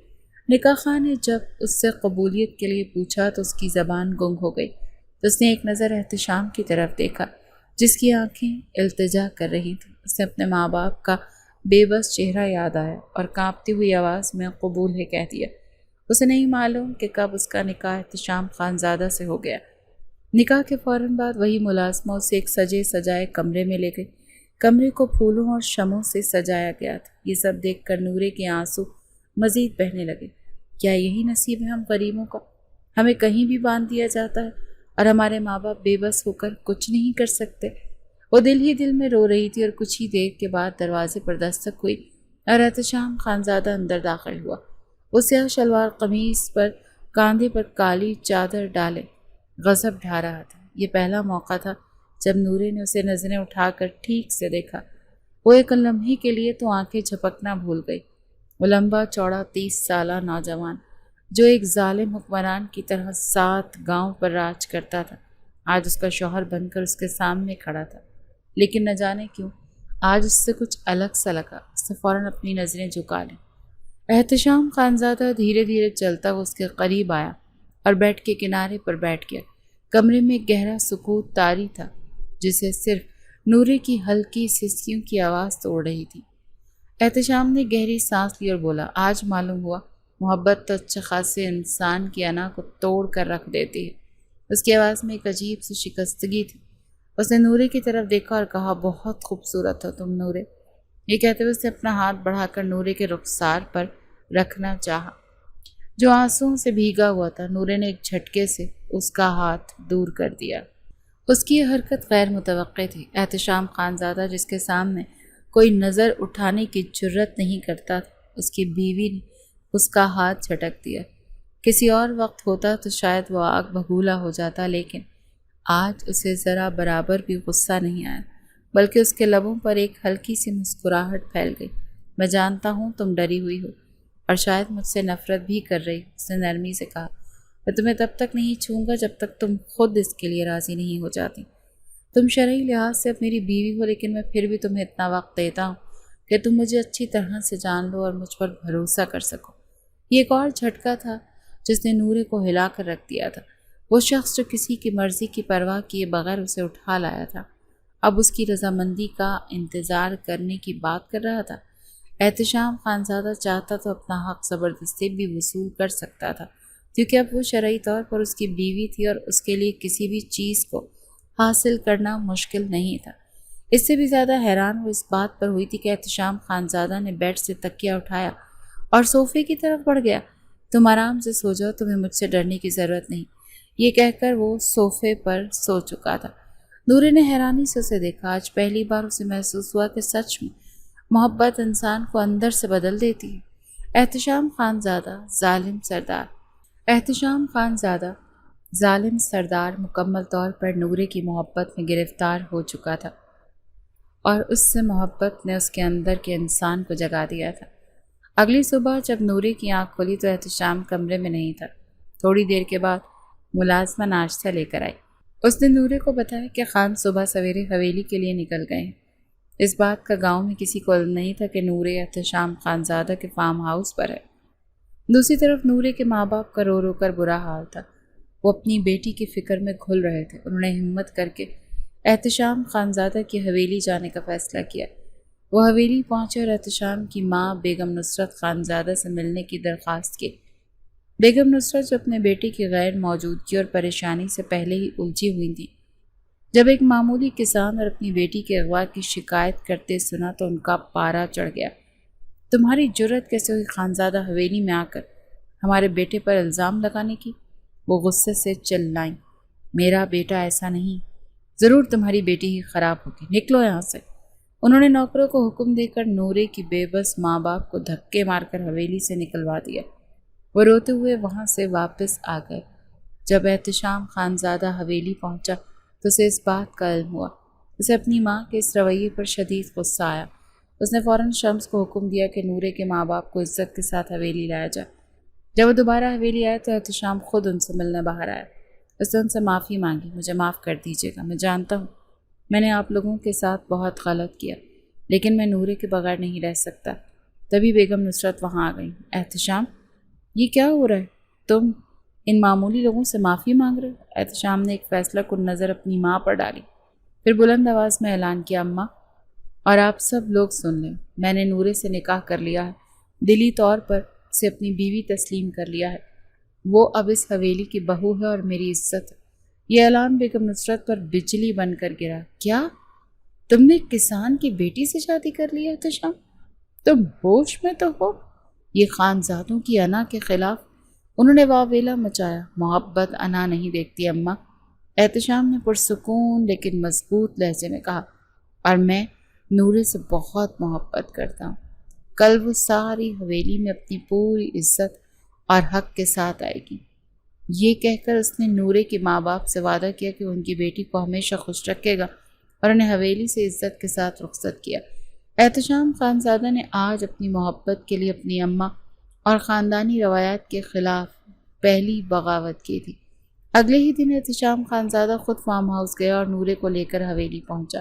Speaker 1: نکاح خواہ نے جب اس سے قبولیت کے لیے پوچھا تو اس کی زبان گنگ ہو گئی۔ تو اس نے ایک نظر احتشام کی طرف دیکھا جس کی آنکھیں التجا کر رہی تھیں۔ اس نے اپنے ماں باپ کا بے بس چہرہ یاد آیا اور کانپتی ہوئی آواز میں قبول ہے کہہ دیا۔ اسے نہیں معلوم کہ کب اس کا نکاح احتشام خانزادہ سے ہو گیا۔ نکاح کے فوراً بعد وہی ملازمہ اسے ایک سجے سجائے کمرے میں لے گئی۔ کمرے کو پھولوں اور شمعوں سے سجایا گیا تھا۔ یہ سب دیکھ کر نورے کے آنسو مزید بہنے لگے۔ کیا یہی نصیب ہے ہم غریبوں کا؟ ہمیں کہیں بھی باندھ دیا جاتا ہے اور ہمارے ماں باپ بے بس ہو کر کچھ نہیں کر سکتے۔ وہ دل ہی دل میں رو رہی تھی اور کچھ ہی دیر کے بعد دروازے پر دستک ہوئی اور احتشام خانزادہ اندر داخل ہوا۔ وہ سیاہ شلوار قمیص پر کاندھے پر کالی چادر ڈالے غضب ڈھا رہا تھا۔ یہ پہلا موقع تھا جب نورے نے اسے نظریں اٹھا کر ٹھیک سے دیکھا۔ وہ ایک لمحے کے لیے تو آنکھیں جھپکنا بھول گئی۔ وہ لمبا چوڑا 30 سالہ نوجوان جو ایک ظالم حکمران کی طرح 7 گاؤں پر راج کرتا تھا، آج اس کا شوہر بن کر اس کے سامنے کھڑا تھا۔ لیکن نہ جانے کیوں آج اس سے کچھ الگ سا لگا۔ اس نے فوراً اپنی نظریں جھکا لیں۔ احتشام خانزادہ دھیرے دھیرے چلتا وہ اس کے قریب آیا اور بیٹھ کے کنارے پر بیٹھ گیا۔ کمرے میں گہرا سکوت طاری تھا جسے صرف نورے کی ہلکی سسکیوں کی آواز توڑ رہی تھی۔ احتشام نے گہری سانس لی اور بولا، آج معلوم ہوا محبت تو اچھے خاصے انسان کی انا کو توڑ کر رکھ دیتی ہے۔ اس کی آواز میں ایک عجیب سی شکستگی تھی۔ اس نے نورے کی طرف دیکھا اور کہا، بہت خوبصورت ہو تم نورے۔ یہ کہتے ہوئے اس نے اپنا ہاتھ بڑھا کر نورے کے رخسار پر رکھنا چاہا جو آنسوؤں سے بھیگا ہوا تھا۔ نورے نے ایک جھٹکے سے اس کا ہاتھ دور کر دیا۔ اس کی یہ حرکت غیر متوقع تھی۔ احتشام خانزادہ جس کے سامنے کوئی نظر اٹھانے کی جرت نہیں کرتا تھا، اس کی بیوی نے اس کا ہاتھ جھٹک دیا۔ کسی اور وقت ہوتا تو شاید وہ آگ بگولا ہو جاتا، لیکن آج اسے ذرا برابر بھی غصہ نہیں آیا، بلکہ اس کے لبوں پر ایک ہلکی سی مسکراہٹ پھیل گئی۔ میں جانتا ہوں تم ڈری ہوئی ہو اور شاید مجھ سے نفرت بھی کر رہی ہو، اس نے نرمی سے کہا۔ میں تمہیں تب تک نہیں چھوؤں گا جب تک تم خود اس کے لیے راضی نہیں ہو جاتی۔ تم شرعی لحاظ سے اب میری بیوی ہو، لیکن میں پھر بھی تمہیں اتنا وقت دیتا ہوں کہ تم مجھے اچھی طرح سے جان لو اور مجھ پر بھروسہ کر سکو۔ یہ ایک اور جھٹکا تھا جس نے نورے کو ہلا کر رکھ دیا تھا۔ وہ شخص جو کسی کی مرضی کی پرواہ کیے بغیر اسے اٹھا لایا تھا، اب اس کی رضامندی کا انتظار کرنے کی بات کر رہا تھا۔ احتشام خانزادہ چاہتا تو اپنا حق زبردستی بھی وصول کر سکتا تھا، کیونکہ اب وہ شرعی طور پر اس کی بیوی تھی اور اس کے لیے کسی بھی چیز کو حاصل کرنا مشکل نہیں تھا۔ اس سے بھی زیادہ حیران وہ اس بات پر ہوئی تھی کہ احتشام خانزادہ نے بیڈ سے تکیہ اٹھایا اور صوفے کی طرف بڑھ گیا۔ تم آرام سے سو جاؤ، تمہیں مجھ سے ڈرنے کی ضرورت نہیں، یہ کہہ کر وہ صوفے پر سو چکا تھا۔ نوری نے حیرانی سے اسے دیکھا۔ آج پہلی بار اسے محسوس ہوا کہ سچ میں محبت انسان کو اندر سے بدل دیتی ہے۔ احتشام خانزادہ ظالم سردار مکمل طور پر نورے کی محبت میں گرفتار ہو چکا تھا، اور اس سے محبت نے اس کے اندر کے انسان کو جگا دیا تھا۔ اگلی صبح جب نورے کی آنکھ کھلی تو احتشام کمرے میں نہیں تھا۔ تھوڑی دیر کے بعد ملازمہ ناشتہ لے کر آئی۔ اس نے نورے کو بتایا کہ خان صبح سویرے حویلی کے لیے نکل گئے ہیں۔ اس بات کا گاؤں میں کسی کو علم نہیں تھا کہ نورے احتشام خانزادہ کے فارم ہاؤس پر ہے۔ دوسری طرف نورے کے ماں باپ کا رو رو کر برا حال تھا۔ وہ اپنی بیٹی کی فکر میں گھل رہے تھے۔ انہوں نے ہمت کر کے احتشام خانزادہ کی حویلی جانے کا فیصلہ کیا۔ وہ حویلی پہنچے اور احتشام کی ماں بیگم نصرت خانزادہ سے ملنے کی درخواست کی۔ بیگم نصرت جو اپنے بیٹے کی غیر موجودگی اور پریشانی سے پہلے ہی الجھی ہوئی تھی، جب ایک معمولی کسان اور اپنی بیٹی کے اغوا کی شکایت کرتے سنا تو ان کا پارا چڑھ گیا۔ تمہاری جرأت کیسے ہوئی خانزادہ حویلی میں آ کر ہمارے بیٹے پر الزام لگانے کی؟ وہ غصے سے چلائیں۔ میرا بیٹا ایسا نہیں، ضرور تمہاری بیٹی ہی خراب ہوگی، نکلو یہاں سے۔ انہوں نے نوکروں کو حکم دے کر نورے کی بے بس ماں باپ کو دھکے مار کر حویلی سے نکلوا دیا۔ وہ روتے ہوئے وہاں سے واپس آ گئے۔ جب احتشام خانزادہ حویلی پہنچا تو اسے اس بات کا علم ہوا۔ اسے اپنی ماں کے اس رویے پر شدید غصہ آیا۔ اس نے فوراً شمس کو حکم دیا کہ نورے کے ماں باپ کو عزت کے ساتھ حویلی لایا جائے۔ جب وہ دوبارہ حویلی آیا تو احتشام خود ان سے ملنے باہر آیا۔ اس نے ان سے معافی مانگی۔ مجھے معاف کر دیجیے گا، میں جانتا ہوں میں نے آپ لوگوں کے ساتھ بہت غلط کیا، لیکن میں نورے کے بغیر نہیں رہ سکتا۔ تبھی بیگم نصرت وہاں آ گئی۔ احتشام، یہ کیا ہو رہا ہے؟ تم ان معمولی لوگوں سے معافی مانگ رہے ہو؟ احتشام نے ایک فیصلہ کن نظر اپنی ماں پر ڈالی، پھر بلند آواز میں اعلان کیا، اماں اور آپ سب لوگ سن لیں، میں نے نورے سے نکاح کر لیا ہے، دلی طور پر اسے اپنی بیوی تسلیم کر لیا ہے۔ وہ اب اس حویلی کی بہو ہے اور میری عزت ہے۔ یہ اعلان بیگم نصرت پر بجلی بن کر گرا۔ کیا تم نے کسان کی بیٹی سے شادی کر لی ہے احتشام؟ تم ہوش میں تو ہو؟ یہ خانزادوں کی انا کے خلاف۔ انہوں نے واویلا مچایا۔ محبت انا نہیں دیکھتی اماں، احتشام نے پرسکون لیکن مضبوط لہجے میں کہا، اور میں نورے سے بہت محبت کرتا ہوں۔ کل وہ ساری حویلی میں اپنی پوری عزت اور حق کے ساتھ آئے گی۔ یہ کہہ کر اس نے نورے کے ماں باپ سے وعدہ کیا کہ ان کی بیٹی کو ہمیشہ خوش رکھے گا، اور انہیں حویلی سے عزت کے ساتھ رخصت کیا۔ احتشام خانزادہ نے آج اپنی محبت کے لیے اپنی اماں اور خاندانی روایات کے خلاف پہلی بغاوت کی تھی۔ اگلے ہی دن احتشام خانزادہ خود فارم ہاؤس گیا اور نورے کو لے کر حویلی پہنچا۔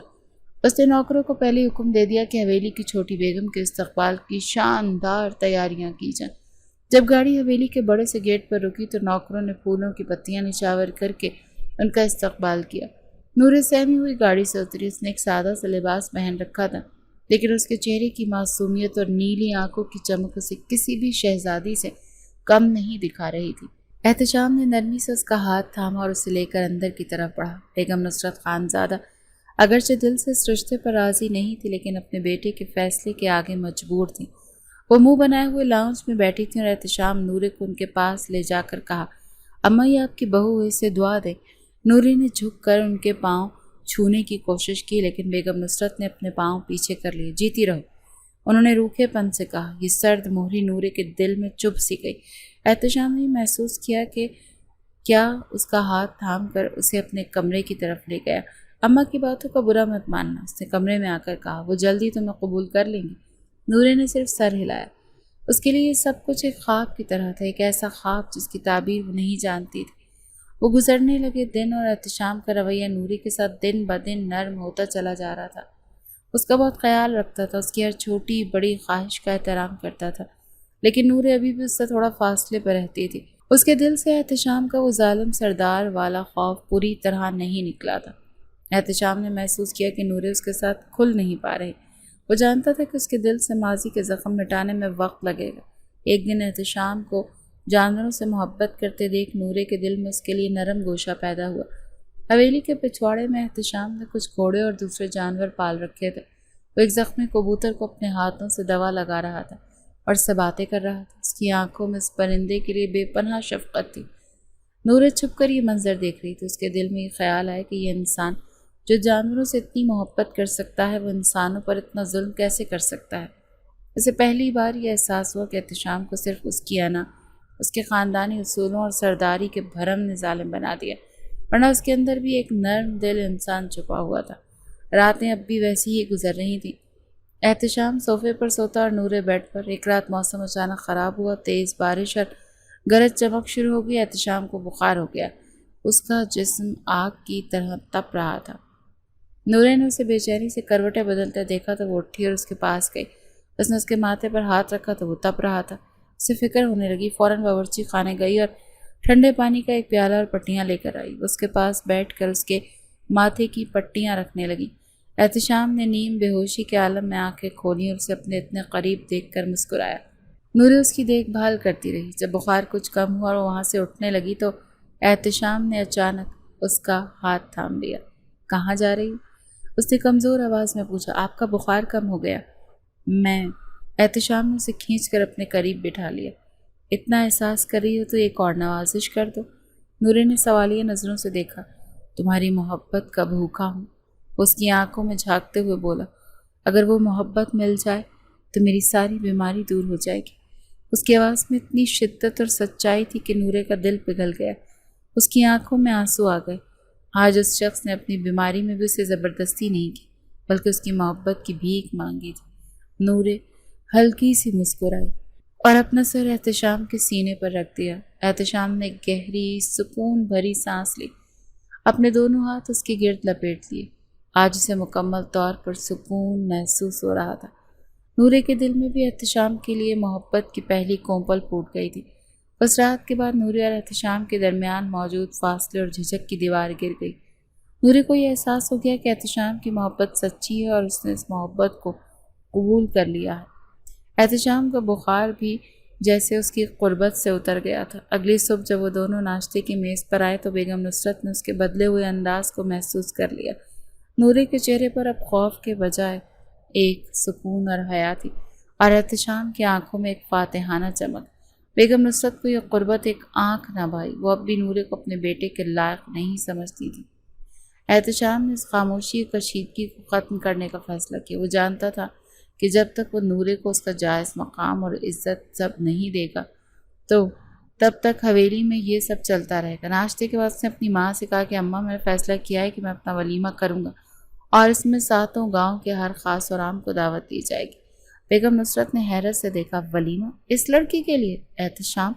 Speaker 1: اس نے نوکروں کو پہلے حکم دے دیا کہ حویلی کی چھوٹی بیگم کے استقبال کی شاندار تیاریاں کی جائیں۔ جب گاڑی حویلی کے بڑے سے گیٹ پر رکی تو نوکروں نے پھولوں کی پتیاں نچھاور کر کے ان کا استقبال کیا۔ نورے سہمی ہوئی گاڑی سے اتری۔ اس نے ایک سادہ سا لباس پہن رکھا تھا، لیکن اس کے چہرے کی معصومیت اور نیلی آنکھوں کی چمک اسے کسی بھی شہزادی سے کم نہیں دکھا رہی تھی۔ احتشام نے نرمی سے اس کا ہاتھ تھاما اور اسے لے کر اندر کی طرف بڑھا۔ بیگم نصرت خانزادہ اگرچہ دل سے اس رشتے پر راضی نہیں تھی، لیکن اپنے بیٹے کے فیصلے کے آگے مجبور تھی۔ وہ منہ بنائے ہوئے لاؤنج میں بیٹھی تھی اور احتشام نورے کو ان کے پاس لے جا کر کہا، اماں یہ آپ کی بہو ہے، اسے دعا دے۔ نورے نے جھک کر ان کے پاؤں چھونے کی کوشش کی، لیکن بیگم نصرت نے اپنے پاؤں پیچھے کر لیے۔ جیتی رہو، انہوں نے روکھے پن سے کہا۔ یہ سرد مہری نورے کے دل میں چبھ سی گئی۔ احتشام نے محسوس کیا کہ کیا اس کا ہاتھ تھام کر اسے اپنے کمرے کی طرف لے گیا۔ اماں کی باتوں کا برا مت ماننا، اس نے کمرے میں آ کر کہا، وہ جلدی تمہیں قبول کر لیں گی۔ نورے نے صرف سر ہلایا۔ اس کے لیے یہ سب کچھ ایک خواب کی طرح تھا، ایک ایسا خواب جس کی تعبیر وہ نہیں جانتی تھی۔ وہ گزرنے لگے دن اور احتشام کا رویہ نورے کے ساتھ دن بدن نرم ہوتا چلا جا رہا تھا۔ اس کا بہت خیال رکھتا تھا، اس کی ہر چھوٹی بڑی خواہش کا احترام کرتا تھا، لیکن نورے ابھی بھی اس سے تھوڑا فاصلے پر رہتی تھی۔ اس کے دل سے احتشام کا وہ ظالم سردار والا خوف پوری طرح نہیں نکلا تھا۔ احتشام نے محسوس کیا کہ نورے اس کے ساتھ کھل نہیں پا رہے۔ وہ جانتا تھا کہ اس کے دل سے ماضی کے زخم مٹانے میں وقت لگے گا۔ ایک دن احتشام کو جانوروں سے محبت کرتے دیکھ نورے کے دل میں اس کے لیے نرم گوشہ پیدا ہوا۔ حویلی کے پچھواڑے میں احتشام نے کچھ گھوڑے اور دوسرے جانور پال رکھے تھے۔ وہ ایک زخمی کبوتر کو اپنے ہاتھوں سے دوا لگا رہا تھا اور اس سے باتیں کر رہا تھا۔ اس کی آنکھوں میں اس پرندے کے لیے بے پناہ شفقت تھی۔ نورے چھپ کر یہ منظر دیکھ رہی تھی۔ اس کے دل میں یہ خیال آیا کہ یہ انسان جو جانوروں سے اتنی محبت کر سکتا ہے وہ انسانوں پر اتنا ظلم کیسے کر سکتا ہے۔ اسے پہلی بار یہ احساس ہوا کہ احتشام کو صرف اس کی انا، اس کے خاندانی اصولوں اور سرداری کے بھرم نے ظالم بنا دیا، ورنہ اس کے اندر بھی ایک نرم دل انسان چھپا ہوا تھا۔ راتیں اب بھی ویسی ہی گزر رہی تھیں۔ احتشام صوفے پر سوتا اور نورے بیڈ پر۔ ایک رات موسم اچانک خراب ہوا، تیز بارش اور گرج چمک شروع ہو گئی۔ احتشام کو بخار ہو گیا، اس کا جسم آگ کی طرح تپ رہا تھا۔ نورے نے اسے بے چینی سے کروٹیں بدلتے دیکھا تو وہ اٹھی اور اس کے پاس گئی۔ اس نے اس کے ماتھے پر ہاتھ رکھا تو وہ تپ رہا تھا۔ اسے فکر ہونے لگی، فوراً باورچی خانے گئی اور ٹھنڈے پانی کا ایک پیالہ اور پٹیاں لے کر آئی۔ اس کے پاس بیٹھ کر اس کے ماتھے کی پٹیاں رکھنے لگی۔ احتشام نے نیم بے ہوشی کے عالم میں آنکھیں کھولیں اور اسے اپنے اتنے قریب دیکھ کر مسکرایا۔ نورے اس کی دیکھ بھال کرتی رہی۔ جب بخار کچھ کم ہوا اور وہاں سے اٹھنے لگی تو احتشام نے اچانک اس کا ہاتھ تھام لیا۔ کہاں جا رہی؟ اس نے کمزور آواز میں پوچھا۔ آپ کا بخار کم ہو گیا؟ میں۔ احتشام نے اسے کھینچ کر اپنے قریب بٹھا لیا۔ اتنا احساس کر رہی ہو تو ایک اور نوازش کر دو۔ نورے نے سوالیہ نظروں سے دیکھا۔ تمہاری محبت کا بھوکا ہوں، اس کی آنکھوں میں جھانکتے ہوئے بولا۔ اگر وہ محبت مل جائے تو میری ساری بیماری دور ہو جائے گی۔ اس کی آواز میں اتنی شدت اور سچائی تھی کہ نورے کا دل پگھل گیا۔ اس کی آنکھوں میں آنسو آ گئے۔ آج اس شخص نے اپنی بیماری میں بھی اسے زبردستی نہیں کی، بلکہ اس کی محبت کی بھیک مانگی تھی۔ نورے ہلکی سی مسکرائی اور اپنا سر احتشام کے سینے پر رکھ دیا۔ احتشام نے گہری سکون بھری سانس لی، اپنے دونوں ہاتھ اس کے گرد لپیٹ لیے۔ آج اسے مکمل طور پر سکون محسوس ہو رہا تھا۔ نورے کے دل میں بھی احتشام کے لیے محبت کی پہلی کونپل پھوٹ گئی تھی۔ بس رات کے بعد نورے اور احتشام کے درمیان موجود فاصلے اور جھجک کی دیوار گر گئی۔ نورے کو یہ احساس ہو گیا کہ احتشام کی محبت سچی ہے اور اس نے اس محبت کو قبول کر لیا ہے۔ احتشام کا بخار بھی جیسے اس کی قربت سے اتر گیا تھا۔ اگلی صبح جب وہ دونوں ناشتے کی میز پر آئے تو بیگم نصرت نے اس کے بدلے ہوئے انداز کو محسوس کر لیا۔ نورے کے چہرے پر اب خوف کے بجائے ایک سکون اور حیا تھی، اور احتشام کی آنکھوں میں ایک فاتحانہ چمک۔ بیگم نصرت کو یہ قربت ایک آنکھ نہ بھائی، وہ اب بھی نورے کو اپنے بیٹے کے لائق نہیں سمجھتی تھی۔ احتشام نے اس خاموشی اور کشیدگی کو ختم کرنے کا فیصلہ کیا۔ وہ جانتا تھا کہ جب تک وہ نورے کو اس کا جائز مقام اور عزت سب نہیں دے گا تو تب تک حویلی میں یہ سب چلتا رہے گا۔ ناشتے کے بعد اس نے اپنی ماں سے کہا کہ اماں، میں نے فیصلہ کیا ہے کہ میں اپنا ولیمہ کروں گا اور اس میں 7 گاؤں کے ہر خاص اور عام کو دعوت دی جائے گی۔ بیگم نصرت نے حیرت سے دیکھا۔ ولیمہ اس لڑکی کے لیے؟ احتشام،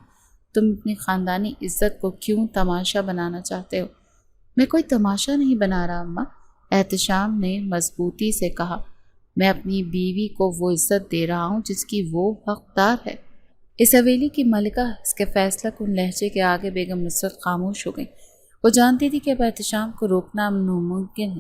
Speaker 1: تم اپنی خاندانی عزت کو کیوں تماشا بنانا چاہتے ہو؟ میں کوئی تماشا نہیں بنا رہا اماں، احتشام نے مضبوطی سے کہا۔ میں اپنی بیوی کو وہ عزت دے رہا ہوں جس کی وہ حقدار ہے۔ اس حویلی کی ملکہ اس کے فیصلہ کن لہجے کے آگے بیگم نصرت خاموش ہو گئی۔ وہ جانتی تھی کہ اب احتشام کو روکنا ناممکن ہے۔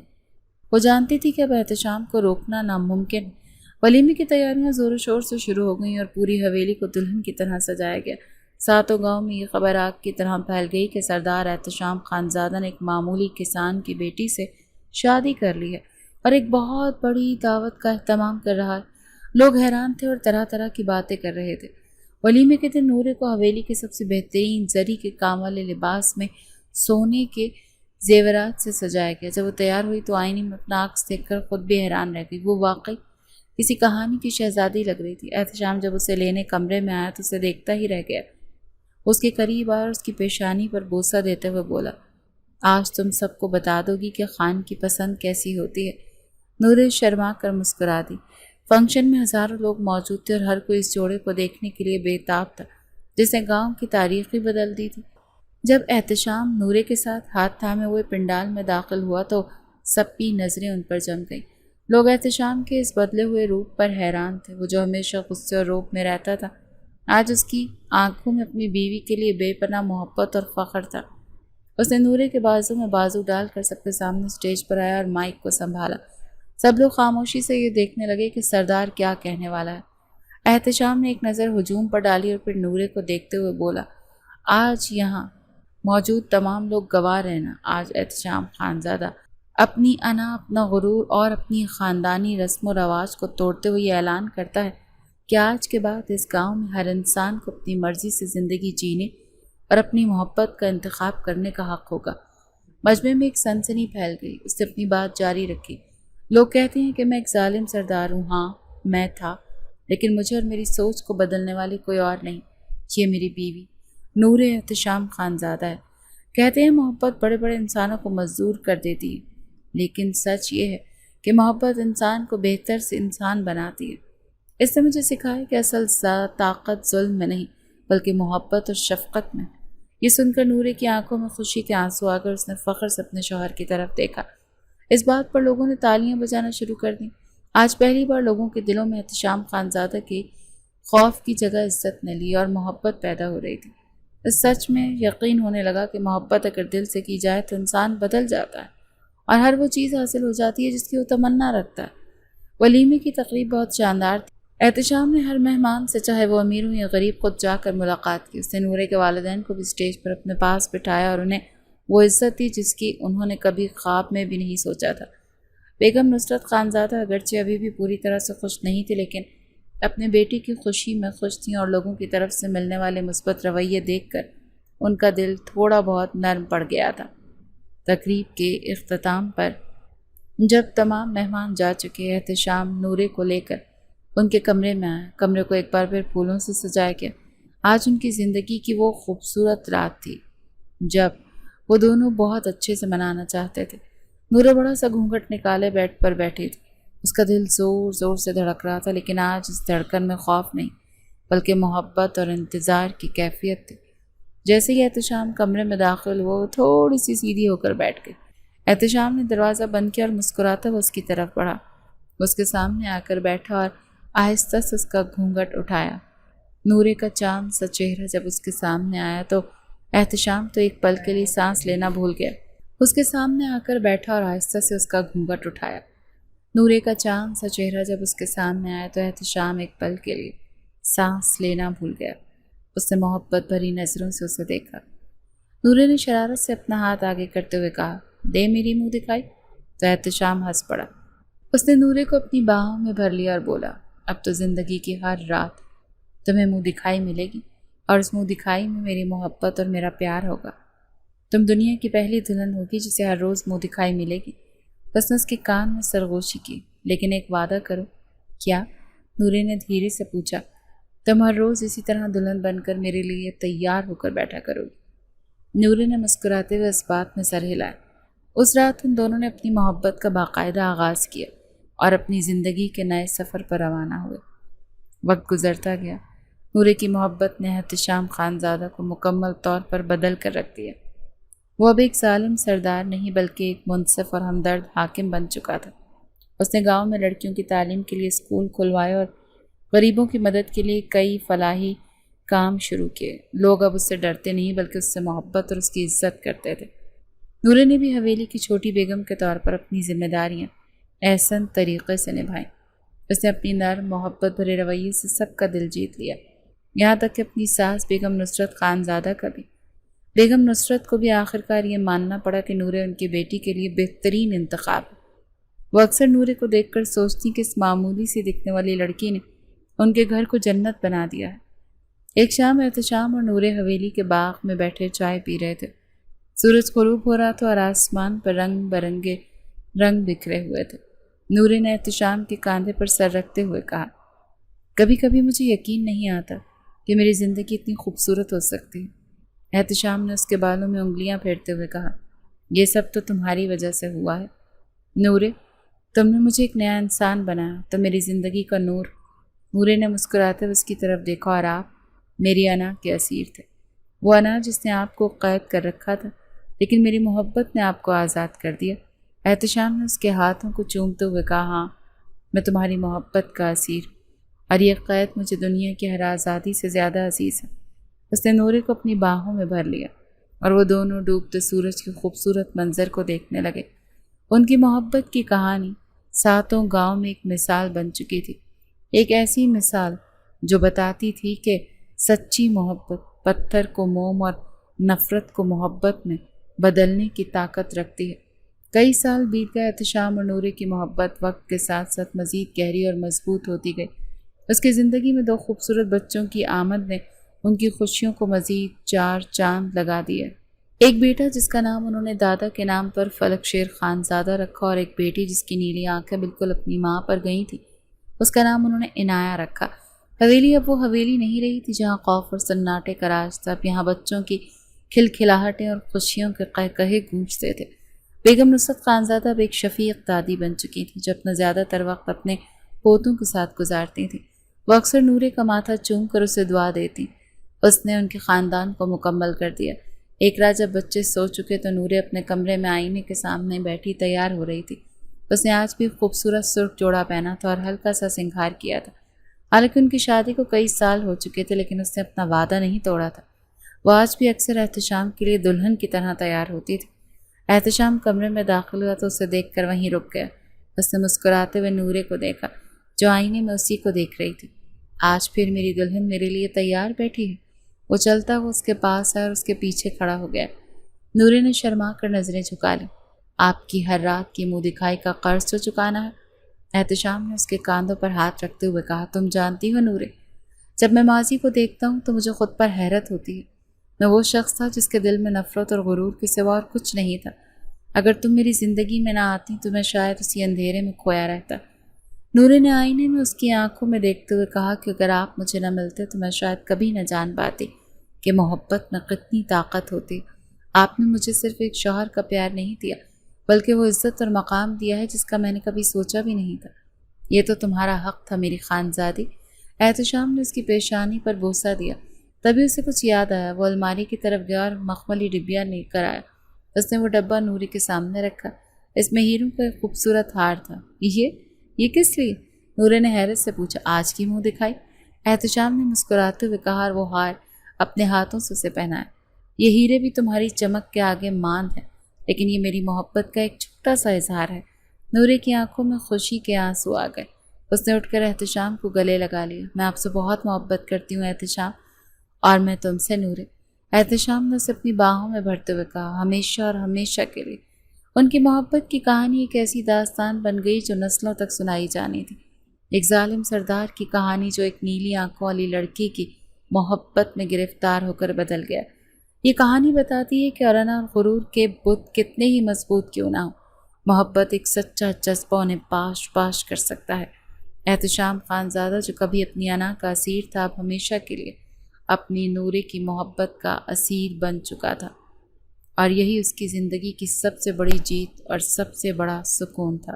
Speaker 1: ولیمے کی تیاریاں زور و شور سے شروع ہو گئیں اور پوری حویلی کو دلہن کی طرح سجایا گیا۔ 7 گاؤں میں یہ خبر آگ کی طرح پھیل گئی کہ سردار احتشام خانزادہ نے ایک معمولی کسان کی بیٹی سے شادی کر لی ہے اور ایک بہت بڑی دعوت کا اہتمام کر رہا ہے۔ لوگ حیران تھے اور طرح طرح کی باتیں کر رہے تھے۔ ولیمے کے دن نورے کو حویلی کے سب سے بہترین زری کے کام والے لباس میں سونے کے زیورات سے سجایا گیا۔ جب وہ تیار ہوئی تو آئینے میں اپنا عکس دیکھ کر خود بھی حیران رہ گئی۔ وہ واقعی کسی کہانی کی شہزادی لگ رہی تھی۔ احتشام جب اسے لینے کمرے میں آیا تو اسے دیکھتا ہی رہ گیا۔ اس کے قریب آیا اور اس کی پیشانی پر بوسہ دیتے ہوئے بولا، آج تم سب کو بتا دو گی کہ خان کی پسند کیسی ہوتی ہے۔ نورے شرما کر مسکرا دی۔ فنکشن میں ہزاروں لوگ موجود تھے اور ہر کوئی اس جوڑے کو دیکھنے کے لیے بے تاب تھا جس نے گاؤں کی تاریخ ہی بدل دی تھی۔ جب احتشام نورے کے ساتھ ہاتھ تھامے ہوئے پنڈال میں داخل ہوا تو سب کی نظریں ان پر جم گئیں۔ لوگ احتشام کے اس بدلے ہوئے روپ پر حیران تھے۔ وہ جو ہمیشہ غصے اور روب میں رہتا تھا، آج اس کی آنکھوں میں اپنی بیوی کے لیے بے پناہ محبت اور فخر تھا۔ اس نے نورے کے بازو میں بازو ڈال کر سب کے سامنے اسٹیج پر آیا اور مائک کو سنبھالا۔ سب لوگ خاموشی سے یہ دیکھنے لگے کہ سردار کیا کہنے والا ہے۔ احتشام نے ایک نظر ہجوم پر ڈالی اور پھر نورے کو دیکھتے ہوئے بولا، آج یہاں موجود تمام لوگ گواہ رہنا، آج احتشام خانزادہ اپنی انا، اپنا غرور اور اپنی خاندانی رسم و رواج کو توڑتے ہوئے یہ اعلان کرتا ہے کہ آج کے بعد اس گاؤں میں ہر انسان کو اپنی مرضی سے زندگی جینے اور اپنی محبت کا انتخاب کرنے کا حق ہوگا۔ مجمع میں ایک سنسنی پھیل گئی۔ اس نے اپنی بات جاری رکھی، لوگ کہتے ہیں کہ میں ایک ظالم سردار ہوں، ہاں میں تھا، لیکن مجھے اور میری سوچ کو بدلنے والی کوئی اور نہیں۔ یہ میری بیوی نور احتشام خانزادہ ہے۔ کہتے ہیں محبت بڑے بڑے انسانوں کو مزدور کر دیتی ہے، لیکن سچ یہ ہے کہ محبت انسان کو بہتر سے انسان بناتی ہے۔ اس نے مجھے سکھایا کہ اصل طاقت ظلم میں نہیں بلکہ محبت اور شفقت میں۔ یہ سن کر نورے کی آنکھوں میں خوشی کے آنسو آ کر اس نے فخر سے اپنے شوہر کی طرف دیکھا۔ اس بات پر لوگوں نے تالیاں بجانا شروع کر دیں۔ آج پہلی بار لوگوں کے دلوں میں احتشام خانزادہ کے خوف کی جگہ عزت نے لی اور محبت پیدا ہو رہی تھی۔ اس سچ میں یقین ہونے لگا کہ محبت اگر دل سے کی جائے تو انسان بدل جاتا ہے اور ہر وہ چیز حاصل ہو جاتی ہے جس کی وہ تمنا رکھتا ہے۔ ولیمے کی تقریب بہت شاندار تھی۔ احتشام نے ہر مہمان سے، چاہے وہ امیر ہو یا غریب، خود جا کر ملاقات کی۔ اس نے نورے کے والدین کو بھی اسٹیج پر اپنے پاس بٹھایا اور انہیں وہ عزت دی جس کی انہوں نے کبھی خواب میں بھی نہیں سوچا تھا۔ بیگم نصرت خانزادہ اگرچہ ابھی بھی پوری طرح سے خوش نہیں تھی، لیکن اپنے بیٹی کی خوشی میں خوش تھیں اور لوگوں کی طرف سے ملنے والے مثبت رویے دیکھ کر ان کا دل تھوڑا بہت نرم پڑ گیا تھا۔ تقریب کے اختتام پر جب تمام مہمان جا چکے، احتشام نورے کو لے کر ان کے کمرے میں آیا۔ کمرے کو ایک بار پھر پھولوں سے سجایا گیا۔ آج ان کی زندگی کی وہ خوبصورت رات تھی جب وہ دونوں بہت اچھے سے منانا چاہتے تھے۔ نورے بڑا سا گھونگھٹ نکالے بیڈ پر بیٹھی تھی۔ اس کا دل زور زور سے دھڑک رہا تھا، لیکن آج اس دھڑکن میں خوف نہیں بلکہ محبت اور انتظار کی کیفیت تھی۔ جیسے ہی احتشام کمرے میں داخل ہوا، وہ تھوڑی سی سیدھی ہو کر بیٹھ گئی۔ احتشام نے دروازہ بند کیا اور مسکراتا ہوا اس کی طرف بڑھا۔ اس کے سامنے آ کر بیٹھا اور آہستہ سے اس کا گھونگھٹ اٹھایا۔ نورے کا چاند سا چہرہ جب اس کے سامنے آیا تو احتشام تو ایک پل کے لیے سانس لینا بھول گیا۔ اس کے سامنے آ کر بیٹھا اور آہستہ سے اس کا گھونگھٹ اٹھایا۔ نورے کا چاند سا چہرہ جب اس کے سامنے آیا تو احتشام ایک پل کے لیے سانس لینا بھول گیا۔ اس نے محبت بھری نظروں سے اسے دیکھا۔ نورے نے شرارت سے اپنا ہاتھ آگے کرتے ہوئے کہا، دے میری منہ دکھائی۔ تو احتشام ہنس پڑا۔ اس نے نورے کو اپنی باہوں میں بھر لیا اور بولا، اب تو زندگی کی ہر رات تمہیں منہ دکھائی ملے گی اور اس منہ دکھائی میں میری محبت اور میرا پیار ہوگا۔ تم دنیا کی پہلی دلہن ہوگی جسے ہر روز منہ دکھائی ملے گی۔ بس نے اس کے کان میں سرگوشی کی، لیکن ایک وعدہ کرو۔ کیا؟ نورے نے دھیرے سے پوچھا۔ تم ہر روز اسی طرح دلہن بن کر میرے لیے تیار ہو کر بیٹھا کرو گی۔ نورے نے مسکراتے ہوئے اس بات میں سر ہلایا۔ اس رات ان دونوں نے اپنی محبت کا باقاعدہ آغاز کیا اور اپنی زندگی کے نئے سفر پر روانہ ہوئے۔ وقت گزرتا گیا۔ نورے کی محبت نے احتشام خانزادہ کو مکمل طور پر بدل کر رکھ دیا۔ وہ اب ایک ظالم سردار نہیں بلکہ ایک منصف اور ہمدرد حاکم بن چکا تھا۔ اس نے گاؤں میں لڑکیوں کی تعلیم کے لیے اسکول کھلوائے اور غریبوں کی مدد کے لیے کئی فلاحی کام شروع کیے۔ لوگ اب اس سے ڈرتے نہیں بلکہ اس سے محبت اور اس کی عزت کرتے تھے۔ نورے نے بھی حویلی کی چھوٹی بیگم کے طور پر اپنی ذمہ داریاں احسن طریقے سے نبھائیں۔ اس نے اپنی نرم محبت بھرے رویے سے سب کا دل جیت لیا، یہاں تک کہ اپنی ساس بیگم نصرت خانزادہ کا بھی۔ بیگم نصرت کو بھی آخرکار یہ ماننا پڑا کہ نورے ان کی بیٹی کے لیے بہترین انتخاب ہے۔ وہ اکثر نورے کو دیکھ کر سوچتی کہ اس معمولی سی دکھنے والی لڑکی نے ان کے گھر کو جنت بنا دیا ہے۔ ایک شام احتشام اور نورے حویلی کے باغ میں بیٹھے چائے پی رہے تھے۔ سورج غروب ہو رہا تھا اور آسمان پر رنگ برنگے رنگ بکھرے ہوئے تھے۔ نورے نے احتشام کے کاندھے پر سر رکھتے ہوئے کہا، کبھی کبھی مجھے یقین نہیں آتا کہ میری زندگی اتنی خوبصورت ہو سکتی ہے۔ احتشام نے اس کے بالوں میں انگلیاں پھیرتے ہوئے کہا، یہ سب تو تمہاری وجہ سے ہوا ہے نورے، تم نے مجھے ایک نیا انسان بنایا، تم میری زندگی کا نور۔ نورے نے مسکراتے ہوئے اس کی طرف دیکھا، اور آپ میری انا کے اسیر تھے، وہ انا جس نے آپ کو قید کر رکھا تھا، لیکن میری محبت نے آپ کو آزاد کر دیا۔ احتشام نے اس کے ہاتھوں کو چومتے ہوئے کہا، ہاں میں تمہاری محبت کا اسیر، اور یہ قید مجھے دنیا کی ہر آزادی سے زیادہ عزیز ہے۔ اس نے نورے کو اپنی باہوں میں بھر لیا اور وہ دونوں ڈوبتے سورج کے خوبصورت منظر کو دیکھنے لگے۔ ان کی محبت کی کہانی ساتوں گاؤں میں ایک مثال بن چکی تھی، ایک ایسی مثال جو بتاتی تھی کہ سچی محبت پتھر کو موم اور نفرت کو محبت میں بدلنے کی طاقت رکھتی ہے۔ کئی سال بیت گئے، احتشام اور نورے کی محبت وقت کے ساتھ ساتھ مزید گہری اور مضبوط ہوتی گئی۔ اس کی زندگی میں 2 خوبصورت بچوں کی آمد نے ان کی خوشیوں کو مزید 4 چاند لگا دیے۔ ایک بیٹا جس کا نام انہوں نے دادا کے نام پر فلک شیر خانزادہ رکھا، اور ایک بیٹی جس کی نیلی آنکھیں بالکل اپنی ماں پر گئی تھیں، اس کا نام انہوں نے عنایہ رکھا۔ حویلی اب وہ حویلی نہیں رہی تھی جہاں خوف اور سناٹے کا راج تھا، اب یہاں بچوں کی کھلکھلاہٹیں اور خوشیوں کے قہقہے گونجتے تھے۔ بیگم نصرت خانزادہ اب ایک شفیق دادی بن چکی تھی جو اپنا زیادہ تر وقت اپنے پوتوں کے ساتھ گزارتی تھیں۔ وہ اکثر نورے کا ماتھا چوم کر اسے دعا دیتی۔ اس نے ان کے خاندان کو مکمل کر دیا۔ ایک رات جب بچے سو چکے تو نورے اپنے کمرے میں آئینے کے سامنے بیٹھی تیار ہو رہی تھی۔ اس نے آج بھی خوبصورت سرخ جوڑا پہنا تھا اور ہلکا سا سنگھار کیا تھا۔ حالانکہ ان کی شادی کو کئی سال ہو چکے تھے، لیکن اس نے اپنا وعدہ نہیں توڑا تھا۔ وہ آج بھی اکثر احتشام کے لیے دلہن کی طرح تیار ہوتی تھی۔ احتشام کمرے میں داخل ہوا تو اسے دیکھ کر وہیں رک گیا۔ اس نے مسکراتے ہوئے نورے کو دیکھا جو آئینے میں اسی کو دیکھ رہی تھی۔ آج پھر میری دلہن میرے لیے تیار بیٹھی ہے۔ وہ چلتا ہوا اس کے پاس آیا اور اس کے پیچھے کھڑا ہو گیا۔ نورے نے شرما کر نظریں جھکا لی۔ آپ کی ہر رات کی منہ دکھائی کا قرض تو چکانا ہے؟ احتشام نے اس کے کاندھوں پر ہاتھ رکھتے ہوئے کہا۔ تم جانتی ہو نورے، جب میں ماضی کو دیکھتا ہوں تو مجھے خود پر حیرت ہوتی ہے۔ میں وہ شخص تھا جس کے دل میں نفرت اور غرور کے سوا اور کچھ نہیں تھا۔ اگر تم میری زندگی میں نہ آتی تو میں شاید اسی اندھیرے میں کھویا رہتا۔ نورے نے آئینے میں اس کی آنکھوں میں دیکھتے ہوئے کہا کہ اگر آپ مجھے نہ ملتے تو میں شاید کبھی نہ جان پاتی کہ محبت میں کتنی طاقت ہوتی۔ آپ نے مجھے صرف ایک شوہر کا پیار نہیں دیا، بلکہ وہ عزت اور مقام دیا ہے جس کا میں نے کبھی سوچا بھی نہیں تھا۔ یہ تو تمہارا حق تھا میری خانزادی۔ احتشام نے اس کی پیشانی پر بوسہ دیا۔ تبھی اسے کچھ یاد آیا۔ وہ الماری کی طرف گیا اور مخملی ڈبیا لے کر آیا۔ اس نے وہ ڈبہ نوری کے سامنے رکھا۔ اس میں ہیروں کا ایک خوبصورت ہار تھا۔ یہ کس لیے؟ نورے نے حیرت سے پوچھا۔ آج کی منہ دکھائی؟ احتشام نے مسکراتے ہوئے کہا اور وہ ہار اپنے ہاتھوں سے اسے پہنایا۔ یہ ہیرے بھی تمہاری چمک کے آگے ماند ہیں، لیکن یہ میری محبت کا ایک چھوٹا سا اظہار ہے۔ نورے کی آنکھوں میں خوشی کے آنسو آ گئے۔ اس نے اٹھ کر احتشام کو گلے لگا لیا۔ میں آپ سے بہت محبت کرتی ہوں احتشام، اور میں تم سے نورے۔ احتشام نے اسے اپنی باہوں میں بھرتے ہوئے کہا۔ ہمیشہ اور ہمیشہ کے لیے۔ ان کی محبت کی کہانی ایک ایسی داستان بن گئی جو نسلوں تک سنائی جانی تھی۔ ایک ظالم سردار کی کہانی جو ایک نیلی آنکھوں والی لڑکی کی محبت میں گرفتار ہو کر بدل گیا۔ یہ کہانی بتاتی ہے کہ ارانا اور غرور کے بت کتنے ہی مضبوط کیوں نہ ہو، محبت ایک سچا جذبہ انہیں پاش کر سکتا ہے۔ احتشام خانزادہ جو کبھی اپنی انا کا اسیر تھا، اب ہمیشہ کے لیے اپنی نورے کی محبت کا اسیر بن چکا تھا، اور یہی اس کی زندگی کی سب سے بڑی جیت اور سب سے بڑا سکون تھا۔